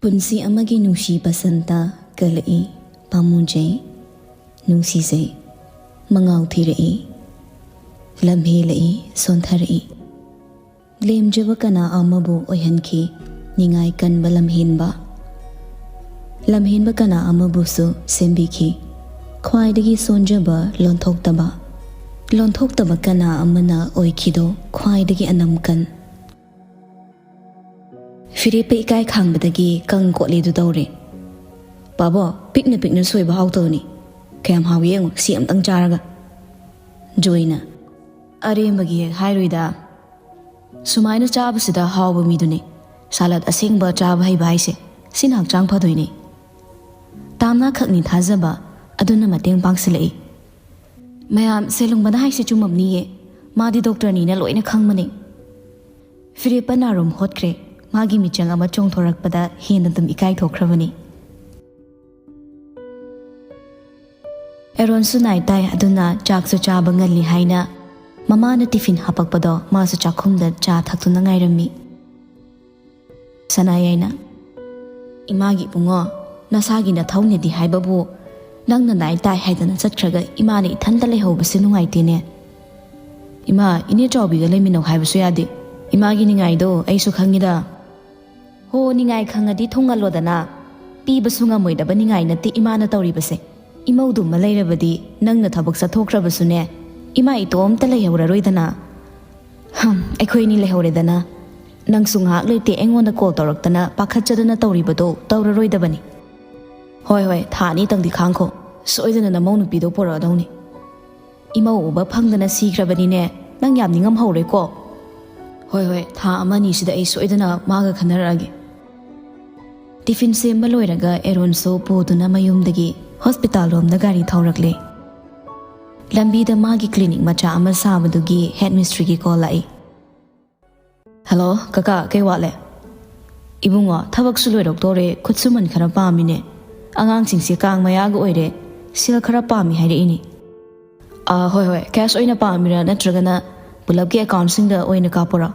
ꯄꯨꯟꯁꯤ ꯑꯃꯒꯤ ꯅꯨꯡꯁꯤꯕ ꯁꯟꯇ ꯀꯜꯂꯛꯏ ꯄꯥꯝꯃꯨꯖꯩ ꯅꯨꯡꯁꯤꯖꯩ ꯃꯉꯥꯎ ꯊꯤꯔꯛꯏ ꯂꯝꯍꯦꯜꯂꯛꯏ ꯁꯣꯟꯊꯔꯛꯏ ꯂꯦꯝꯖꯕ ꯀꯅꯥ ꯑꯃꯕꯨ ꯑꯣꯏꯍꯟꯈꯤ ꯅꯤꯡꯉꯥꯏ ꯀꯟꯕ ꯂꯝꯍꯦꯟꯕ ꯀꯅꯥ ꯑꯃꯕꯨꯁꯨ ꯁꯦꯝꯕꯤꯈꯤ ꯈ꯭ꯋꯥꯏꯗꯒꯤ ꯁꯣꯟꯖꯕ ꯂꯣꯟꯊꯣꯛꯇꯕ ꯀꯅꯥ ꯑꯃꯅ ꯑꯣꯏꯈꯤꯗꯣ ꯈ꯭ꯋꯥꯏꯗꯒꯤ ꯑꯅꯝꯀꯟ ꯐꯤꯔꯦꯞꯄ ꯏꯀꯥꯏ ꯈꯥꯡꯕꯗꯒꯤ ꯀꯪ ꯀꯣꯠꯂꯤꯗꯨ ꯇꯧꯔꯦ ꯄꯥꯕꯣ ꯄꯤꯛꯅ ꯁꯣꯏꯕ ꯍꯥꯎꯇꯕꯅꯤ ꯀꯌꯥꯝ ꯍꯥꯎꯏ ꯌꯦꯡꯉꯣ ꯁꯤ ꯑꯝꯇꯪ ꯆꯥꯔꯒ ꯖꯣꯏꯅ ꯑꯔꯦꯝꯕꯒꯤ ꯍꯦꯛ ꯍꯥꯏꯔꯣꯏꯗ ꯁꯨꯃꯥꯏꯅ ꯆꯥꯕꯁꯤꯗ ꯍꯥꯎꯕ ꯃꯤꯗꯨꯅꯤ ꯁꯥꯂꯠ ꯑꯁꯦꯡꯕ ꯆꯥꯕ ꯍꯩꯕ ꯍꯥꯏꯁꯦ ꯁꯤꯅ ꯍꯛꯆꯥꯡ ꯐꯗꯣꯏꯅꯤ ꯇꯥꯝꯅ ꯈꯛꯅꯤ ꯊꯥꯖꯕ ꯑꯗꯨꯅ ꯃꯇꯦꯡ ꯄꯥꯡꯁꯤꯜꯂꯛꯏ ꯃꯌꯥꯝ ꯁꯦꯂꯨꯡꯕꯅ ꯍꯥꯏꯁꯦ ꯆꯨꯝꯃꯝꯅꯤꯌꯦ ꯃꯥꯗꯤ ꯗꯣꯛꯇꯔꯅꯤꯅ ꯂꯣꯏꯅ ꯈꯪꯕꯅꯤ ꯐꯤꯔꯦꯞꯄ ꯅꯥꯔꯨꯝ ꯍꯣꯠꯈ꯭ꯔꯦ ꯃꯥꯒꯤ ꯃꯤꯆꯪ ꯑꯃ ꯆꯣꯡꯊꯣꯔꯛꯄꯗ ꯍꯦꯟꯅ ꯑꯗꯨꯝ ꯏꯀꯥꯏꯊꯣꯛꯈ꯭ꯔꯕꯅꯤ ꯑꯦꯔꯣꯟꯁꯨ ꯅꯥꯏ ꯇꯥꯏ ꯑꯗꯨꯅ ꯆꯥꯛꯁꯨ ꯆꯥꯕ ꯉꯜꯂꯤ ꯍꯥꯏꯅ ꯃꯃꯥꯅ ꯇꯤꯐꯤꯟ ꯍꯥꯄꯛꯄꯗꯣ ꯃꯥꯁꯨ ꯆꯥꯛꯈꯨꯝꯗ ꯆꯥ ꯊꯛꯇꯨꯅ ꯉꯥꯏꯔꯝꯃꯤ ꯁꯅꯥꯌꯥꯏꯅ ꯏꯃꯥꯒꯤ ꯏꯕꯨꯡꯉꯣ ꯅꯁꯥꯒꯤ ꯅꯊꯧꯅꯦꯗꯤ ꯍꯥꯏꯕꯕꯨ ꯅꯪꯅ ꯅꯥꯏ ꯇꯥꯏ ꯍꯥꯏꯗꯅ ꯆꯠꯈ꯭ꯔꯒ ꯏꯃꯥꯅ ꯏꯊꯟꯇ ꯂꯩꯍꯧꯕꯁꯦ ꯅꯨꯡꯉꯥꯏꯇꯦꯅꯦ ꯏꯃꯥ ꯏꯅꯦ ꯆꯥꯎꯕꯤꯒ ꯂꯩꯃꯤꯟꯅꯧ ꯍꯥꯏꯕꯁꯨ ꯌꯥꯗꯦ ꯏꯃꯥꯒꯤ ꯅꯤꯡꯉꯥꯏꯗꯣ ꯑꯩꯁꯨ ꯈꯪꯉꯤꯗ ꯍꯣ ꯅꯤꯡꯉꯥꯏ ꯈꯪꯉꯗꯤ ꯊꯨꯡꯍꯜꯂꯣꯗꯅ ꯄꯤꯕꯁꯨ ꯉꯝꯃꯣꯏꯗꯕ ꯅꯤꯡꯉꯥꯏ ꯅꯠꯇꯦ ꯏꯃꯥꯅ ꯇꯧꯔꯤꯕꯁꯦ ꯏꯃꯧꯗꯨꯃ ꯂꯩꯔꯕꯗꯤ ꯅꯪꯅ ꯊꯕꯛ ꯆꯠꯊꯣꯛꯈ꯭ꯔꯕꯁꯨꯅꯦ ꯏꯃꯥ ꯏꯇꯣꯝꯇ ꯂꯩꯍꯧꯔꯔꯣꯏꯗꯅ ꯑꯩꯈꯣꯏꯅꯤ ꯂꯩꯍꯧꯔꯦꯗꯅ ꯅꯪꯁꯨ ꯉꯥꯏꯍꯥꯛ ꯂꯩꯇꯦ ꯑꯩꯉꯣꯟꯗ ꯀꯣꯜ ꯇꯧꯔꯛꯇꯅ ꯄꯥꯈꯠꯆꯗꯅ ꯇꯧꯔꯤꯕꯗꯣ ꯇꯧꯔꯔꯣꯏꯗꯕꯅꯤ ꯍꯣꯏ ꯊꯥ ꯑꯅꯤꯇꯪꯗꯤ ꯈꯥꯡꯈꯣ ꯁꯣꯏꯗꯅ ꯅꯃꯧ ꯅꯨꯄꯤꯗꯣ ꯄꯨꯔꯛꯑꯗꯧꯅꯤ ꯏꯃꯧ ꯎꯕ ꯐꯪꯗꯅ ꯁꯤꯈ꯭ꯔꯕꯅꯤꯅꯦ ꯅꯪ ꯌꯥꯝ ꯅꯤꯡꯉꯝꯍꯧꯔꯦꯀꯣ ꯍꯣꯏ ꯊꯥ ꯑꯃ ꯑꯅꯤꯁꯤꯗ ꯑꯩ ꯁꯣꯏꯗꯅ ꯃꯥꯒ ꯈꯟꯅꯔꯛꯑꯒꯦ ꯇꯤꯐꯤꯟ ꯁꯦꯝꯕ ꯂꯣꯏꯔꯒ ꯑꯦꯔꯣꯟꯁꯨ ꯄꯨꯗꯨꯅ ꯃꯌꯨꯝꯗꯒꯤ ꯍꯣꯁꯄꯤꯇꯥꯜ ꯂꯣꯝꯗ ꯒꯥꯔꯤ ꯊꯧꯔꯛꯂꯦ ꯂꯝꯕꯤꯗ ꯃꯥꯒꯤ ꯀ꯭ꯂꯤꯅꯤꯛ ꯃꯆꯥ ꯑꯃ ꯁꯥꯕꯗꯨꯒꯤ ꯍꯦꯗ ꯃꯤꯁꯇ꯭ꯔꯤꯒꯤ ꯀꯣꯜ ꯂꯥꯛꯏ ꯍꯜꯂꯣ ꯀꯀꯥ ꯀꯩ ꯋꯥꯠꯂꯦ ꯏꯕꯨꯡꯉꯣ ꯊꯕꯛꯁꯨ ꯂꯣꯏꯔꯛꯇꯣꯔꯦ ꯈꯨꯠꯁꯨꯃꯟ ꯈꯔ ꯄꯥꯝꯃꯤꯅꯦ ꯑꯉꯥꯡꯁꯤꯡꯁꯦ ꯀꯥꯡ ꯃꯌꯥꯒ ꯑꯣꯏꯔꯦ ꯁꯦꯜ ꯈꯔ ꯄꯥꯝꯃꯤ ꯍꯥꯏꯔꯛꯏꯅꯤ ꯍꯣꯏ ꯀꯦꯁ ꯑꯣꯏꯅ ꯄꯥꯝꯃꯤꯔꯥ ꯅꯠꯇ꯭ꯔꯒꯅ ꯄꯨꯂꯞꯀꯤ ꯑꯦꯀꯥꯎꯟꯁꯤꯡꯗ ꯑꯣꯏꯅ ꯀꯥꯞꯄꯣꯔꯥ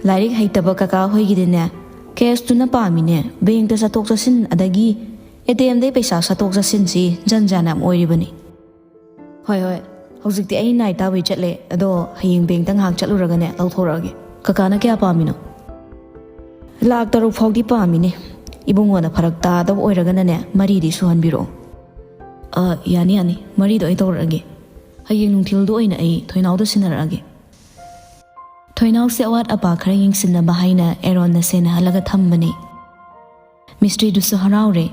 ꯂꯥꯏꯔꯤꯛ ꯍꯩꯇꯕ ꯀꯀꯥ ꯍꯣꯏꯒꯤꯗꯤꯅꯦ ꯀꯦꯁꯇꯨꯅ ꯄꯥꯝꯃꯤꯅꯦ ꯕꯦꯡꯛꯇ ꯆꯠꯊꯣꯛ ꯆꯠꯁꯤꯟ ꯑꯗꯒꯤ ATMꯗꯩ ꯄꯩꯁꯥ ꯆꯠꯊꯣꯛ ꯆꯠꯁꯤꯟꯁꯤ ꯖꯟꯖꯥꯟ ꯌꯥꯝ ꯑꯣꯏꯔꯤꯕꯅꯤ ꯍꯣꯏ ꯍꯧꯖꯤꯛꯇꯤ ꯑꯩ ꯅꯥꯏꯠ ꯇꯥꯕꯩ ꯆꯠꯂꯦ ꯑꯗꯣ ꯍꯌꯦꯡ ꯕꯦꯡꯛꯇ ꯉꯥꯏꯍꯥꯛ ꯆꯠꯂꯨꯔꯒꯅꯦ ꯂꯧꯊꯣꯔꯛꯑꯒꯦ ꯀꯀꯥꯅ ꯀꯌꯥ ꯄꯥꯝꯃꯤꯅꯣ ꯂꯥꯛ 3 ꯐꯥꯎꯗꯤ ꯄꯥꯝꯃꯤꯅꯦ ꯏꯕꯨꯡꯉꯣꯅ ꯐꯔꯛ ꯇꯥꯗꯕ ꯑꯣꯏꯔꯒꯅꯅꯦ 4ꯗꯤ ꯁꯨꯍꯟꯕꯤꯔꯛꯑꯣ ꯌꯥꯅꯤ 4ꯗꯣ ꯑꯩ ꯇꯧꯔꯛꯑꯒꯦ ꯍꯌꯦꯡ ꯅꯨꯡꯊꯤꯜꯗꯣ ꯑꯣꯏꯅ ꯑꯩ ꯊꯣꯏꯅꯥꯎꯗ ꯁꯤꯟꯅꯔꯛꯑꯒꯦ ꯊꯣꯏꯅꯥꯎꯁꯦ ꯑꯋꯥꯠ ꯑꯄꯥ ꯈꯔ ꯌꯦꯡꯁꯤꯟꯅꯕ ꯍꯥꯏꯅ ꯑꯦꯔꯣꯟꯅ ꯁꯦꯟꯅꯍꯜꯂꯒ ꯊꯝꯕꯅꯤ ꯃꯤꯁꯇ꯭ꯔꯤꯗꯨꯁꯨ ꯍꯔꯥꯎꯔꯦ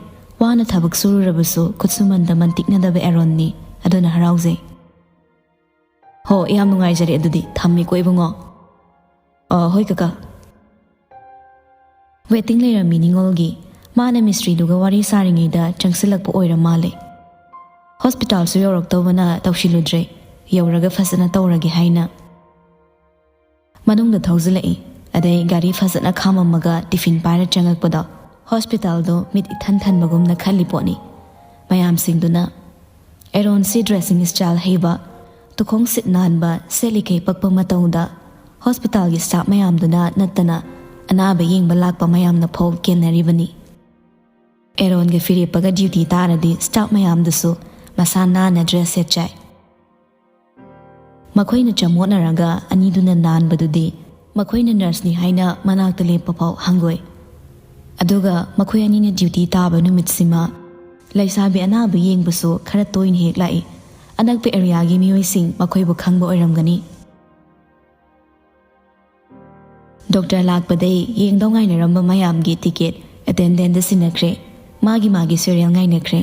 ꯋꯥꯅ ꯊꯕꯛ ꯁꯨꯔꯨꯔꯕꯁꯨ ꯈꯨꯠꯁꯨꯃꯟꯗ ꯃꯟꯇꯤꯛꯅꯗꯕ ꯑꯦꯔꯣꯟꯅꯤ ꯑꯗꯨꯅ ꯍꯔꯥꯎꯖꯩ ꯍꯣ ꯌꯥꯝ ꯅꯨꯡꯉꯥꯏꯖꯔꯦ ꯑꯗꯨꯗꯤ ꯊꯝꯃꯦꯀꯣ ꯏꯕꯨꯡꯉꯣ ꯍꯣꯏ ꯀꯀꯥ ꯋꯦꯇꯤꯡ ꯂꯩꯔꯝꯃꯤ ꯅꯤꯡꯉꯣꯜꯒꯤ ꯃꯥꯅ ꯃꯤꯁꯇ꯭ꯔꯤꯗꯨꯒ ꯋꯥꯔꯤ ꯁꯥꯔꯤꯉꯩꯗ ꯆꯪꯁꯤꯜꯂꯛꯄ ꯑꯣꯏꯔ ꯃꯥꯜꯂꯦ ꯍꯣꯁꯄꯤꯇꯥꯜꯁꯨ ꯌꯧꯔꯛꯇꯧꯕꯅ ꯇꯧꯁꯤꯜꯂꯨꯗ꯭ꯔꯦ ꯌꯧꯔꯒ ꯐꯖꯅ ꯇꯧꯔꯒꯦ ꯍꯥꯏꯅ ꯃꯅꯨꯡꯗ ꯊꯧꯖꯤꯜꯂꯛꯏ ꯑꯗꯩ ꯒꯥꯔꯤ ꯐꯖꯅ ꯈꯥꯝꯃꯝꯃꯒ ꯇꯤꯐꯤꯟ ꯄꯥꯏꯔ ꯆꯪꯉꯛꯄꯗꯣ ꯍꯣꯁꯄꯤꯇꯥꯜꯗꯣ ꯃꯤꯠ ꯏꯊꯟ ꯊꯟꯕꯒꯨꯝꯅ ꯈꯜꯂꯤ ꯄꯣꯠꯅꯤ ꯃꯌꯥꯝꯁꯤꯡꯗꯨꯅ ꯑꯦꯔꯣꯟꯁꯤ ꯗ꯭ꯔꯦꯁꯤꯡ ꯁ꯭ꯇꯥꯏꯜ ꯍꯩꯕ ꯇꯨꯈꯣꯡ ꯁꯤꯠ ꯅꯥꯟꯕ ꯁꯦꯠꯂꯤꯈꯩ ꯄꯛꯄ ꯃꯇꯧꯗ ꯍꯣꯁꯄꯤꯇꯥꯜꯒꯤ ꯁ꯭ꯇꯥꯐ ꯃꯌꯥꯝꯗꯨꯅ ꯅꯠꯇꯅ ꯑꯅꯥꯕ ꯌꯦꯡꯕ ꯂꯥꯛꯄ ꯃꯌꯥꯝꯅ ꯐꯥꯎ ꯀꯦꯟꯅꯔꯤꯕꯅꯤ ꯑꯦꯔꯣꯟꯒ ꯐꯤꯔꯦꯞꯄꯒ ꯗ꯭ꯌꯨꯇꯤ ꯇꯥꯔꯗꯤ ꯁ꯭ꯇꯥꯐ ꯃꯌꯥꯝꯗꯨꯁꯨ ꯃꯁꯥ ꯅꯥꯟꯅ ꯗ꯭ꯔꯦꯁ ꯁꯦꯠ ꯆꯥꯏ ꯃꯈꯣꯏꯅ ꯆꯃꯣꯠꯅꯔꯒ ꯑꯅꯤꯗꯨꯅ ꯅꯥꯟꯕꯗꯨꯗꯤ ꯃꯈꯣꯏꯅ ꯅꯔꯁꯅꯤ ꯍꯥꯏꯅ ꯃꯅꯥꯛꯇ ꯂꯦꯞꯄ ꯐꯥꯎ ꯍꯪꯒꯣꯏ ꯑꯗꯨꯒ ꯃꯈꯣꯏ ꯑꯅꯤꯅ ꯗ꯭ꯌꯨꯇꯤ ꯇꯥꯕ ꯅꯨꯃꯤꯠꯁꯤꯃ ꯂꯩꯁꯥꯕꯤ ꯑꯅꯥꯕ ꯌꯦꯡꯕꯁꯨ ꯈꯔ ꯇꯣꯏꯅ ꯍꯦꯛ ꯂꯥꯛꯏ ꯑꯅꯛꯄ ꯑꯦꯔꯤꯌꯥꯒꯤ ꯃꯤꯑꯣꯏꯁꯤꯡ ꯃꯈꯣꯏꯕꯨ ꯈꯪꯕ ꯑꯣꯏꯔꯝꯒꯅꯤ ꯗꯣꯛꯇꯔ ꯂꯥꯛꯄꯗꯩ ꯌꯦꯡꯗꯧ ꯉꯥꯏꯅꯔꯝꯕ ꯃꯌꯥꯝꯒꯤ ꯇꯤꯀꯦꯠ ꯑꯦꯇꯦꯟꯗꯦꯟꯗ ꯁꯤꯟꯅꯈ꯭ꯔꯦ ꯃꯥꯒꯤ ꯁꯦꯔꯤꯌꯦꯜ ꯉꯥꯏꯅꯈ꯭ꯔꯦ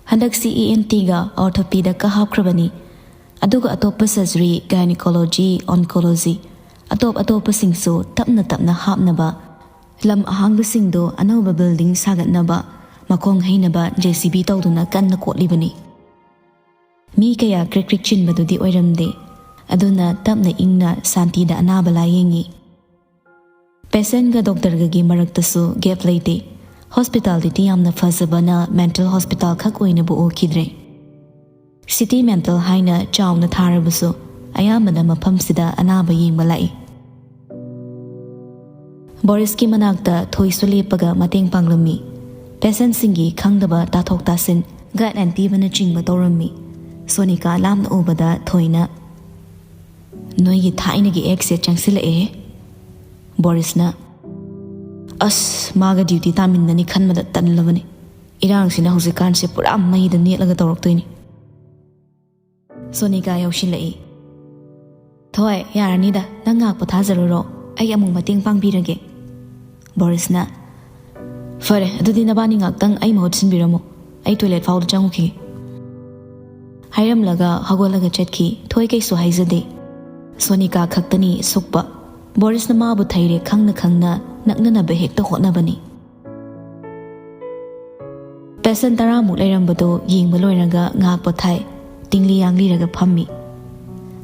ꯍꯟꯗꯛꯁꯤ ENTꯒ ꯑꯣꯔꯊꯣꯄꯤꯗꯀ ꯍꯥꯞꯈ꯭ꯔꯕꯅꯤ ꯑꯗꯨꯒ ꯑꯇꯣꯞꯄ ꯁꯔꯖꯔꯤ ꯒꯥꯏꯅꯤꯀꯣꯂꯣꯖꯤ ꯑꯣꯟꯀꯣꯂꯣꯖꯤ ꯑꯇꯣꯞꯄꯁꯤꯡꯁꯨ ꯇꯞꯅ ꯍꯥꯞꯅꯕ ꯂꯝ ꯑꯍꯥꯡꯕꯁꯤꯡꯗꯣ ꯑꯅꯧꯕ ꯕꯤꯜꯗꯤꯡ ꯁꯥꯒꯠꯅꯕ ꯃꯈꯣꯡ ꯍꯩꯅꯕ JCB ꯇꯧꯗꯨꯅ ꯀꯟꯅ ꯀꯣꯠꯂꯤꯕꯅꯤ ꯃꯤ ꯀꯌꯥ ꯀ꯭ꯔꯤꯛ ꯆꯤꯟꯕꯗꯨꯗꯤ ꯑꯣꯏꯔꯝꯗꯦ ꯑꯗꯨꯅ ꯇꯞꯅ ꯏꯪꯅ ꯁꯥꯟꯇꯤꯗ ꯑꯅꯥꯕ ꯂꯥꯌꯦꯡꯉꯤ ꯄꯦꯁꯦꯟꯒ ꯗꯣꯛꯇꯔꯒꯒꯤ ꯃꯔꯛꯇꯁꯨ ꯒꯦꯞ ꯂꯩꯇꯦ ꯍꯣꯁꯄꯤꯇꯥꯂꯤꯇꯤ ꯌꯥꯝꯅ ꯐꯖꯕꯅ ꯃꯦꯟꯇꯦꯜ ꯍꯣꯁꯄꯤꯇꯥꯜ ꯈꯛ ꯑꯣꯏꯅꯕꯨ ꯎꯈꯤꯗ꯭ꯔꯦ ꯁꯤꯇꯤ ꯃꯦꯟꯇꯦꯜ ꯍꯥꯏꯅ ꯆꯥꯎꯅ ꯊꯥꯔꯕꯁꯨ ꯑꯌꯥꯝꯕꯅ ꯃꯐꯝꯁꯤꯗ ꯑꯅꯥꯕ ꯌꯦꯡꯕ ꯂꯥꯛꯏ ꯕꯣꯔꯤꯁꯀꯤ ꯃꯅꯥꯛꯇ ꯊꯣꯏꯁꯨ ꯂꯦꯞꯄꯒ ꯃꯇꯦꯡ ꯄꯥꯡꯂꯝꯃꯤ. ꯄꯦꯁꯦꯟꯁꯤꯡꯒꯤ ꯈꯪꯗꯕ ꯇꯥꯊꯣꯛ ꯇꯥꯁꯤꯟ ꯒꯥꯏꯗꯂꯥꯏꯟ ꯄꯤꯕꯅꯆꯤꯡꯕ ꯇꯧꯔꯝꯃꯤ. ꯁꯣꯅꯤꯀꯥ ꯂꯥꯞꯅ ꯎꯕꯗ ꯊꯣꯏꯅ "ꯅꯣꯏꯒꯤ ꯊꯥꯏꯅꯒꯤ ꯑꯦꯛꯁꯦ ꯆꯪꯁꯤꯜꯂꯛꯑꯦ." ꯕꯣꯔꯤꯁꯅ "ꯑꯁ ꯃꯥꯒ ꯗ꯭ꯌꯨꯇꯤ ꯇꯥꯃꯤꯟꯅꯅꯤ ꯈꯟꯕꯗ ꯇꯜꯂꯕꯅꯤ. ꯏꯔꯥꯡꯁꯤꯅ ꯍꯧꯖꯤꯛꯀꯥꯟꯁꯦ ꯄꯨꯔꯥ ꯃꯩꯗ ꯅꯦꯠꯂꯒ ꯇꯧꯔꯛꯇꯣꯏꯅꯤ." ꯁꯣꯅꯤꯀꯥ ꯌꯧꯁꯤꯜꯂꯛꯏ. "ꯊꯣꯏ ꯌꯥꯔꯅꯤꯗ, ꯅꯪ ꯉꯥꯛ ꯄꯣꯊꯥꯖꯔꯨꯔꯣ. ꯑꯩ ꯑꯃꯨꯛ ꯃꯇꯦꯡ ꯄꯥꯡꯕꯤꯔꯒꯦ." ꯕꯣꯔꯤꯁꯅ "ꯐꯔꯦ, ꯑꯗꯨꯗꯤ ꯅꯕꯥꯅꯤ ꯉꯥꯛꯇꯪ ꯑꯩ ꯃꯍꯨꯠ ꯁꯤꯟꯕꯤꯔꯝꯃꯣ. ꯑꯩ ꯇꯣꯏꯂꯦꯠ ꯐꯥꯎꯗ ꯆꯪꯉꯨꯈꯤꯒꯦ." ꯍꯥꯏꯔꯝꯂꯒ ꯍꯧꯒꯠꯂꯒ ꯆꯠꯈꯤ. ꯊꯣꯏ ꯀꯩꯁꯨ ꯍꯥꯏꯖꯗꯦ. ꯁꯣꯅꯤꯀꯥ ꯈꯛꯇꯅꯤ ꯁꯨꯛꯄ. ꯕꯣꯔꯤꯁꯅ ꯃꯥꯕꯨ ꯊꯩꯔꯦ ꯈꯪꯅ ꯈꯪꯅ ꯅꯛꯅꯅꯕ ꯍꯦꯛꯇ ꯍꯣꯠꯅꯕꯅꯤ. ꯄꯦꯁꯦꯟ 10ꯃꯨꯛ ꯂꯩꯔꯝꯕꯗꯣ ꯌꯦꯡꯕ ꯂꯣꯏꯔꯒ ꯉꯥꯏꯍꯥꯛ ꯄꯣꯊꯥꯏ. ꯇꯤꯡꯂꯤ ꯌꯥꯡꯂꯤꯔꯒ ꯐꯝꯃꯤ.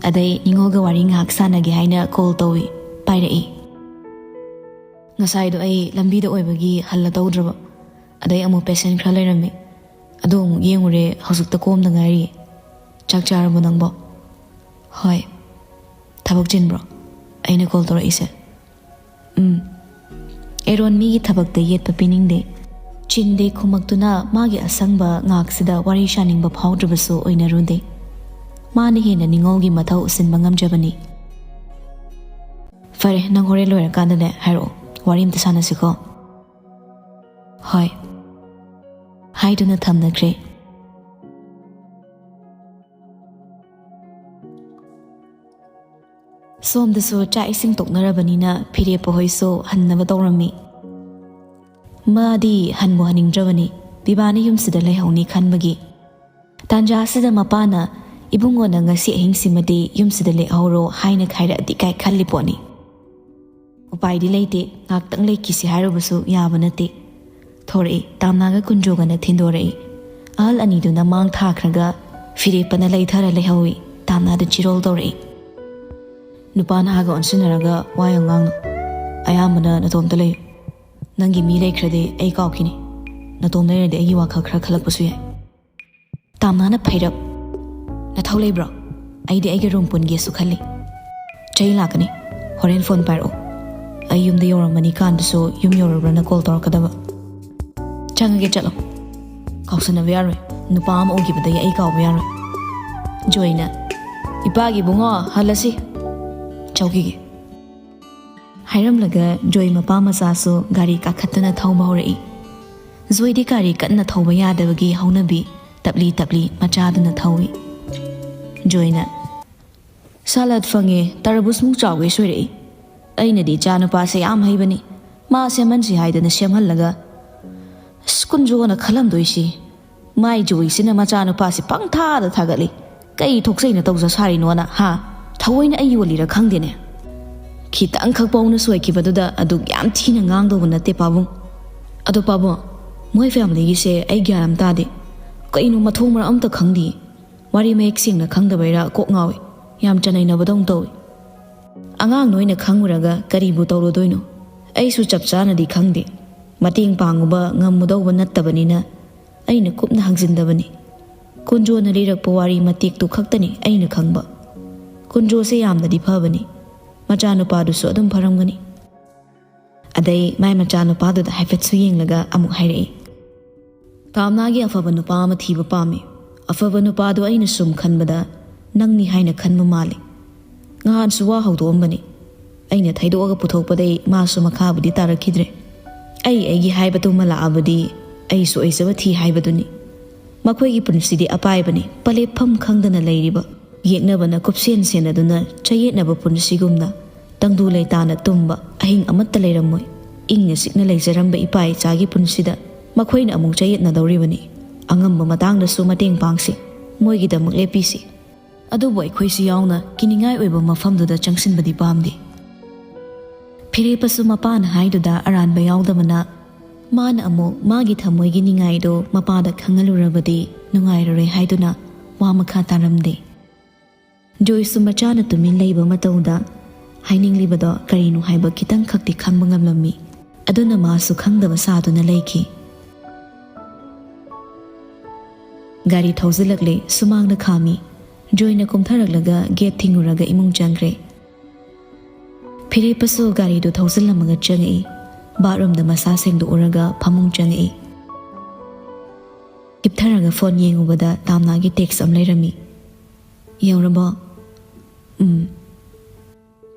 ꯑꯗꯩ ꯅꯤꯉꯣꯜꯒ ꯋꯥꯔꯤ ꯉꯥꯏꯍꯥꯛ ꯁꯥꯟꯅꯒꯦ ꯍꯥꯏꯅ ꯀꯣꯜ ꯇꯧꯏ. ꯄꯥꯏꯔꯛꯏ. "ꯉꯁꯥꯏꯗꯣ ꯑꯩ ꯂꯝꯕꯤꯗ ꯑꯣꯏꯕꯒꯤ ꯍꯜꯂ ꯇꯧꯗ꯭ꯔꯕ. ꯑꯗꯩ ꯑꯃꯨꯛ ꯄꯦꯁꯦꯟ ꯈꯔ ꯂꯩꯔꯝꯃꯤ. ꯑꯗꯨ ꯑꯃꯨꯛ ꯌꯦꯡꯉꯨꯔꯦ. ꯍꯧꯖꯤꯛꯇ ꯀꯣꯝꯗ ꯉꯥꯏꯔꯤ." "ꯆꯥꯛ ꯆꯥꯔꯕꯣ ꯅꯪꯕꯣ?" "ꯍꯣꯏ." "ꯊꯕꯛ ꯆꯤꯟꯕ꯭ꯔꯣ ꯑꯩꯅ ꯀꯣꯜ ꯇꯧꯔꯛꯏꯁꯦ?" ꯑꯦꯔꯣꯟ ꯃꯤꯒꯤ ꯊꯕꯛꯇ ꯌꯦꯠꯄ ꯄꯤꯅꯤꯡꯗꯦ. ꯆꯤꯟꯗꯦ ꯈꯨꯃꯛꯇꯨꯅ ꯃꯥꯒꯤ ꯑꯁꯪꯕ ꯉꯥꯛꯁꯤꯗ ꯋꯥꯔꯤ ꯁꯥꯅꯤꯡꯕ ꯐꯥꯎꯗ꯭ꯔꯕꯁꯨ ꯑꯣꯏꯅꯔꯨꯗꯦ. ꯃꯥꯅ ꯍꯦꯟꯅ ꯅꯤꯉꯣꯜꯒꯤ ꯃꯊꯧ ꯎꯠꯁꯤꯟꯕ ꯉꯝꯖꯕꯅꯤ. "ꯐꯔꯦ, ꯅꯪ ꯍꯣꯔꯦꯟ ꯂꯣꯏꯔꯀꯥꯟꯗꯅꯦ ꯍꯥꯏꯔꯛꯑꯣ. ꯋꯥꯔꯤ ꯑꯝꯇ ꯁꯥꯟꯅꯁꯤꯀꯣ." "ꯍꯣꯏ." ꯍꯥꯏꯗꯨꯅ ꯊꯝꯅꯈ꯭ꯔꯦ. ꯁꯣꯝꯗꯁꯨ ꯆꯥꯛ ꯏꯁꯤꯡ ꯇꯣꯛꯅꯔꯕꯅꯤꯅ ꯐꯤꯔꯦꯞꯄ ꯍꯣꯏꯁꯨ ꯍꯟꯅꯕ ꯇꯧꯔꯝꯃꯤ. ꯃꯥꯗꯤ ꯍꯟꯕꯨ ꯍꯟꯅꯤꯡꯗ꯭ꯔꯕꯅꯤ. ꯕꯤꯕꯥꯅ ꯌꯨꯝꯁꯤꯗ ꯂꯩꯍꯧꯅꯤ ꯈꯟꯕꯒꯤ. ꯇꯥꯟꯖꯥꯁꯤꯗ ꯃꯄꯥꯅ "ꯏꯕꯨꯡꯉꯣꯅ ꯉꯁꯤ ꯑꯍꯤꯡꯁꯤꯃꯗꯤ ꯌꯨꯝꯁꯤꯗ ꯂꯦꯛꯍꯧꯔꯣ" ꯍꯥꯏꯅ ꯈꯥꯏꯔꯛꯑꯗꯤ ꯀꯥꯏ ꯈꯜꯂꯤ ꯄꯣꯠꯅꯤ. ꯎꯄꯥꯏꯗꯤ ꯂꯩꯇꯦ. ꯉꯥꯛꯇꯪ ꯂꯩꯈꯤꯁꯤ ꯍꯥꯏꯔꯨꯕꯁꯨ ꯌꯥꯕ ꯅꯠꯇꯦ. ꯊꯣꯔꯛꯏ. ꯇꯥꯝꯅꯥꯒ ꯀꯨꯟꯖꯣꯒꯅ ꯊꯤꯟꯗꯣꯔꯛꯏ. ꯑꯍꯜ ꯑꯅꯤꯗꯨꯅ ꯃꯥꯡ ꯊꯥꯈ꯭ꯔꯒ ꯐꯤꯔꯦꯞꯄꯅ ꯂꯩꯊꯔ ꯂꯩꯍꯧꯏ. ꯇꯥꯝꯅꯥꯗ ꯆꯤꯔꯣꯜ ꯇꯧꯔꯛꯏ. "ꯅꯨꯄꯥ ꯅꯍꯥꯒ ꯑꯣꯟꯁꯤꯟꯅꯔꯒ ꯋꯥ ꯌꯥꯝ ꯉꯥꯡꯅꯨ. ꯑꯌꯥꯝꯕꯅ ꯅꯇꯣꯝꯇ ꯂꯩꯌꯨ. ꯅꯪꯒꯤ ꯃꯤ ꯂꯩꯈ꯭ꯔꯗꯤ ꯑꯩ ꯀꯥꯎꯈꯤꯅꯤ. ꯅꯇꯣꯝ ꯂꯩꯔꯗꯤ ꯑꯩꯒꯤ ꯋꯥꯈꯜ ꯈꯔ ꯈꯜꯂꯛꯄꯁꯨ ꯌꯥꯏ." ꯇꯥꯝꯅꯥꯅ ꯐꯩꯔꯞ "ꯅꯊꯧ ꯂꯩꯕ꯭ꯔꯣ? ꯑꯩꯗꯤ ꯑꯩꯒꯤ ꯔꯨꯝ ꯄꯨꯟꯒꯦꯁꯨ ꯈꯜꯂꯤ." "ꯆꯩ ꯂꯥꯛꯀꯅꯤ. ꯍꯣꯔꯦꯟ ꯐꯣꯟ ꯄꯥꯏꯔꯛꯑꯣ. ꯑꯩ ꯌꯨꯝꯗ ꯌꯧꯔꯝꯃꯅꯤ ꯀꯥꯟꯗꯁꯨ ꯌꯨꯝ ꯌꯧꯔꯕ꯭ꯔꯅ ꯀꯣꯜ ꯇꯧꯔꯛꯀꯗꯕ." "ꯆꯪꯉꯒꯦ, ꯆꯠꯂꯣ. ꯀꯥꯎꯁꯟꯅꯕ ꯌꯥꯔꯣꯏ. ꯅꯨꯄꯥ ꯑꯃ ꯎꯈꯤꯕꯗꯒꯤ ꯑꯩ ꯀꯥꯎꯕ ꯌꯥꯔꯣꯏ." ꯖꯣꯏꯅ "ꯏꯄꯥꯒꯤ ꯏꯕꯨꯡꯉꯣ, ꯍꯜꯂꯁꯤ. ꯆꯧꯈꯤꯒꯦ." ꯍꯥꯏꯔꯝꯂꯒ ꯖꯣꯏ ꯃꯄꯥ ꯃꯆꯥꯁꯨ ꯒꯥꯔꯤ ꯀꯥꯈꯠꯇꯅ ꯊꯧꯕ ꯍꯧꯔꯛꯏ. ꯖꯣꯏꯗꯤ ꯒꯥꯔꯤ ꯀꯟꯅ ꯊꯧꯕ ꯌꯥꯗꯕꯒꯤ ꯍꯧꯅꯕꯤ ꯇꯞꯂꯤ ꯇꯞꯂꯤ ꯃꯆꯥꯗꯨꯅ ꯊꯧꯏ. ꯖꯣꯏꯅ "ꯁꯥꯂꯠ ꯐꯪꯉꯦ. ꯇꯔꯕꯨꯁꯃꯨꯛ ꯆꯥꯎꯒꯩ ꯁꯣꯏꯔꯛꯏ. ꯑꯩꯅꯗꯤ ꯏꯆꯥ ꯅꯨꯄꯥꯁꯦ ꯌꯥꯝ ꯍꯩꯕꯅꯤ. ꯃꯥ ꯁꯦꯝꯍꯟꯁꯤ ꯍꯥꯏꯗꯅ ꯁꯦꯝꯍꯜꯂꯒ ꯀꯨꯟꯖꯣꯅ ꯈꯜꯂꯝꯗꯣꯏꯁꯤ. ꯃꯥꯏ ꯖꯣꯏꯁꯤꯅ ꯃꯆꯥꯅꯨꯄꯥꯁꯤ ꯄꯪꯊꯥꯗ ꯊꯥꯒꯠꯂꯤ. ꯀꯩ ꯊꯣꯛꯆꯩꯅ ꯇꯧꯖ ꯁꯥꯔꯤꯅꯣꯅ ꯍꯥ? ꯊꯑꯣꯏꯅ ꯑꯩ ꯌꯣꯜꯂꯤꯔ ꯈꯪꯗꯦꯅꯦ. ꯈꯤꯇꯪꯈꯛ ꯄꯧꯅ ꯁꯣꯏꯈꯤꯕꯗꯨꯗ ꯑꯗꯨꯛ ꯌꯥꯝ ꯊꯤꯅ ꯉꯥꯡꯗꯧꯕ ꯅꯠꯇꯦ ꯄꯥꯕꯨꯡ. ꯑꯗꯣ ꯄꯥꯕꯨꯡ, ꯃꯣꯏ ꯐꯦꯃꯤꯂꯤꯒꯤꯁꯦ ꯑꯩ ꯒ꯭ꯌꯥꯟ ꯑꯃ ꯇꯥꯗꯦ. ꯀꯩꯅꯣ ꯃꯊꯣꯡ ꯃꯔꯝ ꯑꯝꯇ ꯈꯪꯗꯦ. ꯋꯥꯔꯤ ꯃꯌꯦꯛ ꯁꯦꯡꯅ ꯈꯪꯗꯕꯩꯔꯥ ꯀꯣꯛ ꯉꯥꯎꯏ. ꯌꯥꯝ ꯆꯅꯩꯅꯕꯗꯧ ꯇꯧꯏ. ꯑꯉꯥꯡ ꯅꯣꯏꯅ ꯈꯪꯉꯨꯔꯒ ꯀꯔꯤꯕꯨ ꯇꯧꯔꯨꯗꯣꯏꯅꯣ? ꯑꯩꯁꯨ ꯆꯞ ꯆꯥꯅꯗꯤ ꯈꯪꯗꯦ. ꯃꯇꯦꯡ ꯄꯥꯡꯉꯨꯕ ꯉꯝꯃꯨꯗꯧꯕ ꯅꯠꯇꯕꯅꯤꯅ ꯑꯩꯅ ꯀꯨꯞꯅ ꯍꯪꯖꯤꯟꯗꯕꯅꯤ. ꯀꯨꯟꯖꯣꯅ ꯂꯤꯔꯛꯄ ꯋꯥꯔꯤ ꯃꯇꯦꯛꯇꯨ ꯈꯛꯇꯅꯤ ꯑꯩꯅ ꯈꯪꯕ. ꯀꯨꯟꯖꯣꯁꯦ ꯌꯥꯝꯅꯗꯤ ꯐꯕꯅꯤ. ꯃꯆꯥꯅꯨꯄꯥꯗꯨꯁꯨ ꯑꯗꯨꯝ ꯐꯔꯝꯒꯅꯤ." ꯑꯗꯩ ꯃꯥꯏ ꯃꯆꯥꯅꯨꯄꯥꯗꯨꯗ ꯍꯥꯏꯐꯦꯠꯁꯨ ꯌꯦꯡꯂꯒ ꯑꯃꯨꯛ ꯍꯥꯏꯔꯛꯏ. "ꯇꯥꯝꯅꯥꯒꯤ ꯑꯐꯕ ꯅꯨꯄꯥ ꯑꯃ ꯊꯤꯕ ꯄꯥꯝꯃꯤ. ꯑꯐꯕ ꯅꯨꯄꯥꯗꯣ ꯑꯩꯅ ꯁꯨꯝ ꯈꯟꯕꯗ ꯅꯪꯅꯤ ꯍꯥꯏꯅ ꯈꯟꯕ ꯃꯥꯜꯂꯤ. ꯉꯍꯥꯟꯁꯨ ꯋꯥ ꯍꯧꯗꯣꯛꯑꯝꯕꯅꯤ. ꯑꯩꯅ ꯊꯩꯗꯣꯛꯑꯒ ꯄꯨꯊꯣꯛꯄꯗꯩ ꯃꯥꯁꯨ ꯃꯈꯥꯕꯨꯗꯤ ꯇꯥꯔꯛꯈꯤꯗ꯭ꯔꯦ. ꯑꯩꯒꯤ ꯍꯥꯏꯕꯗꯨꯃ ꯂꯥꯛꯑꯕꯗꯤ ꯑꯩꯁꯨ ꯑꯣꯏꯖꯕ ꯊꯤ ꯍꯥꯏꯕꯗꯨꯅꯤ. ꯃꯈꯣꯏꯒꯤ ꯄꯨꯟꯁꯤꯗꯤ ꯑꯄꯥꯏꯕꯅꯤ. ꯄꯂꯦꯞꯐꯝ ꯈꯪꯗꯅ ꯂꯩꯔꯤꯕ, ꯌꯦꯛꯅꯕꯅ ꯀꯨꯞꯁꯦꯟ ꯁꯦꯟꯅꯗꯨꯅ ꯆꯌꯦꯠꯅꯕ ꯄꯨꯟꯁꯤꯒꯨꯝꯅ ꯇꯪꯗꯨ ꯂꯩꯇꯥꯅ ꯇꯨꯝꯕ ꯑꯍꯤꯡ ꯑꯃꯠꯇ ꯂꯩꯔꯝꯃꯣꯏ. ꯏꯪꯅ ꯆꯤꯛꯅ ꯂꯩꯖꯔꯝꯕ ꯏꯄꯥ ꯏꯆꯥꯒꯤ ꯄꯨꯟꯁꯤꯗ ꯃꯈꯣꯏꯅ ꯑꯃꯨꯛ ꯆꯌꯦꯠꯅꯗꯧꯔꯤꯕꯅꯤ. ꯑꯉꯝꯕ ꯃꯇꯥꯡꯗꯁꯨ ꯃꯇꯦꯡ ꯄꯥꯡꯁꯤ. ꯃꯣꯏꯒꯤꯗꯃꯛ ꯂꯦꯞꯄꯤꯁꯤ. ꯑꯗꯨꯕꯨ ꯑꯩꯈꯣꯏꯁꯨ ꯌꯥꯎꯅ ꯀꯤꯅꯤꯡꯉꯥꯏ ꯑꯣꯏꯕ ꯃꯐꯝꯗꯨꯗ ꯆꯪꯁꯤꯟꯕꯗꯤ ꯄꯥꯝꯗꯦ." ꯐꯤꯔꯦꯞꯄꯁꯨ ꯃꯄꯥꯅ ꯍꯥꯏꯗꯨꯗ ꯑꯔꯥꯟꯕ ꯌꯥꯎꯗꯕꯅ ꯃꯥꯅ ꯑꯃꯨꯛ ꯃꯥꯒꯤ ꯊꯃꯣꯏꯒꯤ ꯅꯤꯡꯉꯥꯏꯗꯣ ꯃꯄꯥꯗ ꯈꯪꯍꯜꯂꯨꯔꯕꯗꯤ ꯅꯨꯡꯉꯥꯏꯔꯔꯣꯏ ꯍꯥꯏꯗꯨꯅ ꯋꯥ ꯃꯈꯥ ꯇꯥꯔꯝꯗꯦ. ꯖꯣꯏꯁꯨ ꯃꯆꯥꯅ ꯇꯨꯃꯤꯟ ꯂꯩꯕ ꯃꯇꯧꯗ ꯍꯥꯏꯅꯤꯡꯂꯤꯕꯗꯣ ꯀꯔꯤꯅꯣ ꯍꯥꯏꯕ ꯈꯤꯇꯪ ꯈꯛꯇꯤ ꯈꯪꯕ ꯉꯝꯂꯝꯃꯤ. ꯑꯗꯨꯅ ꯃꯥꯁꯨ ꯈꯪꯗꯕ ꯁꯥꯗꯨꯅ ꯂꯩꯈꯤ. ꯒꯥꯔꯤ ꯊꯧꯖꯤꯜꯂꯛꯂꯦ. ꯁꯨꯃꯥꯡꯗ ꯈꯥꯝꯃꯤ. ꯖꯣꯏꯅ ꯀꯨꯝꯊꯔꯛꯂꯒ ꯒꯦꯠ ꯊꯤꯡꯉꯨꯔꯒ ꯏꯃꯨꯡ ꯆꯪꯈ꯭ꯔꯦ. ꯐꯤꯔꯦꯞꯄꯁꯨ ꯒꯥꯔꯤꯗꯨ ꯊꯧꯖꯤꯜꯂꯝꯃꯒ ꯆꯪꯉꯛꯏ ꯕꯥꯠꯔꯨꯝꯗ ꯃꯁꯥ ꯁꯦꯡꯗꯣꯛꯎꯔꯒ ꯐꯃꯨꯡ ꯆꯪꯉꯛꯏ ꯍꯤꯞꯊꯔꯒ ꯐꯣꯟ ꯌꯦꯡꯉꯨꯕꯗ ꯇꯥꯝꯅꯥꯒꯤ ꯇꯦꯛꯁ ꯑꯃ ꯂꯩꯔꯝꯃꯤ ꯌꯧꯔꯕꯣ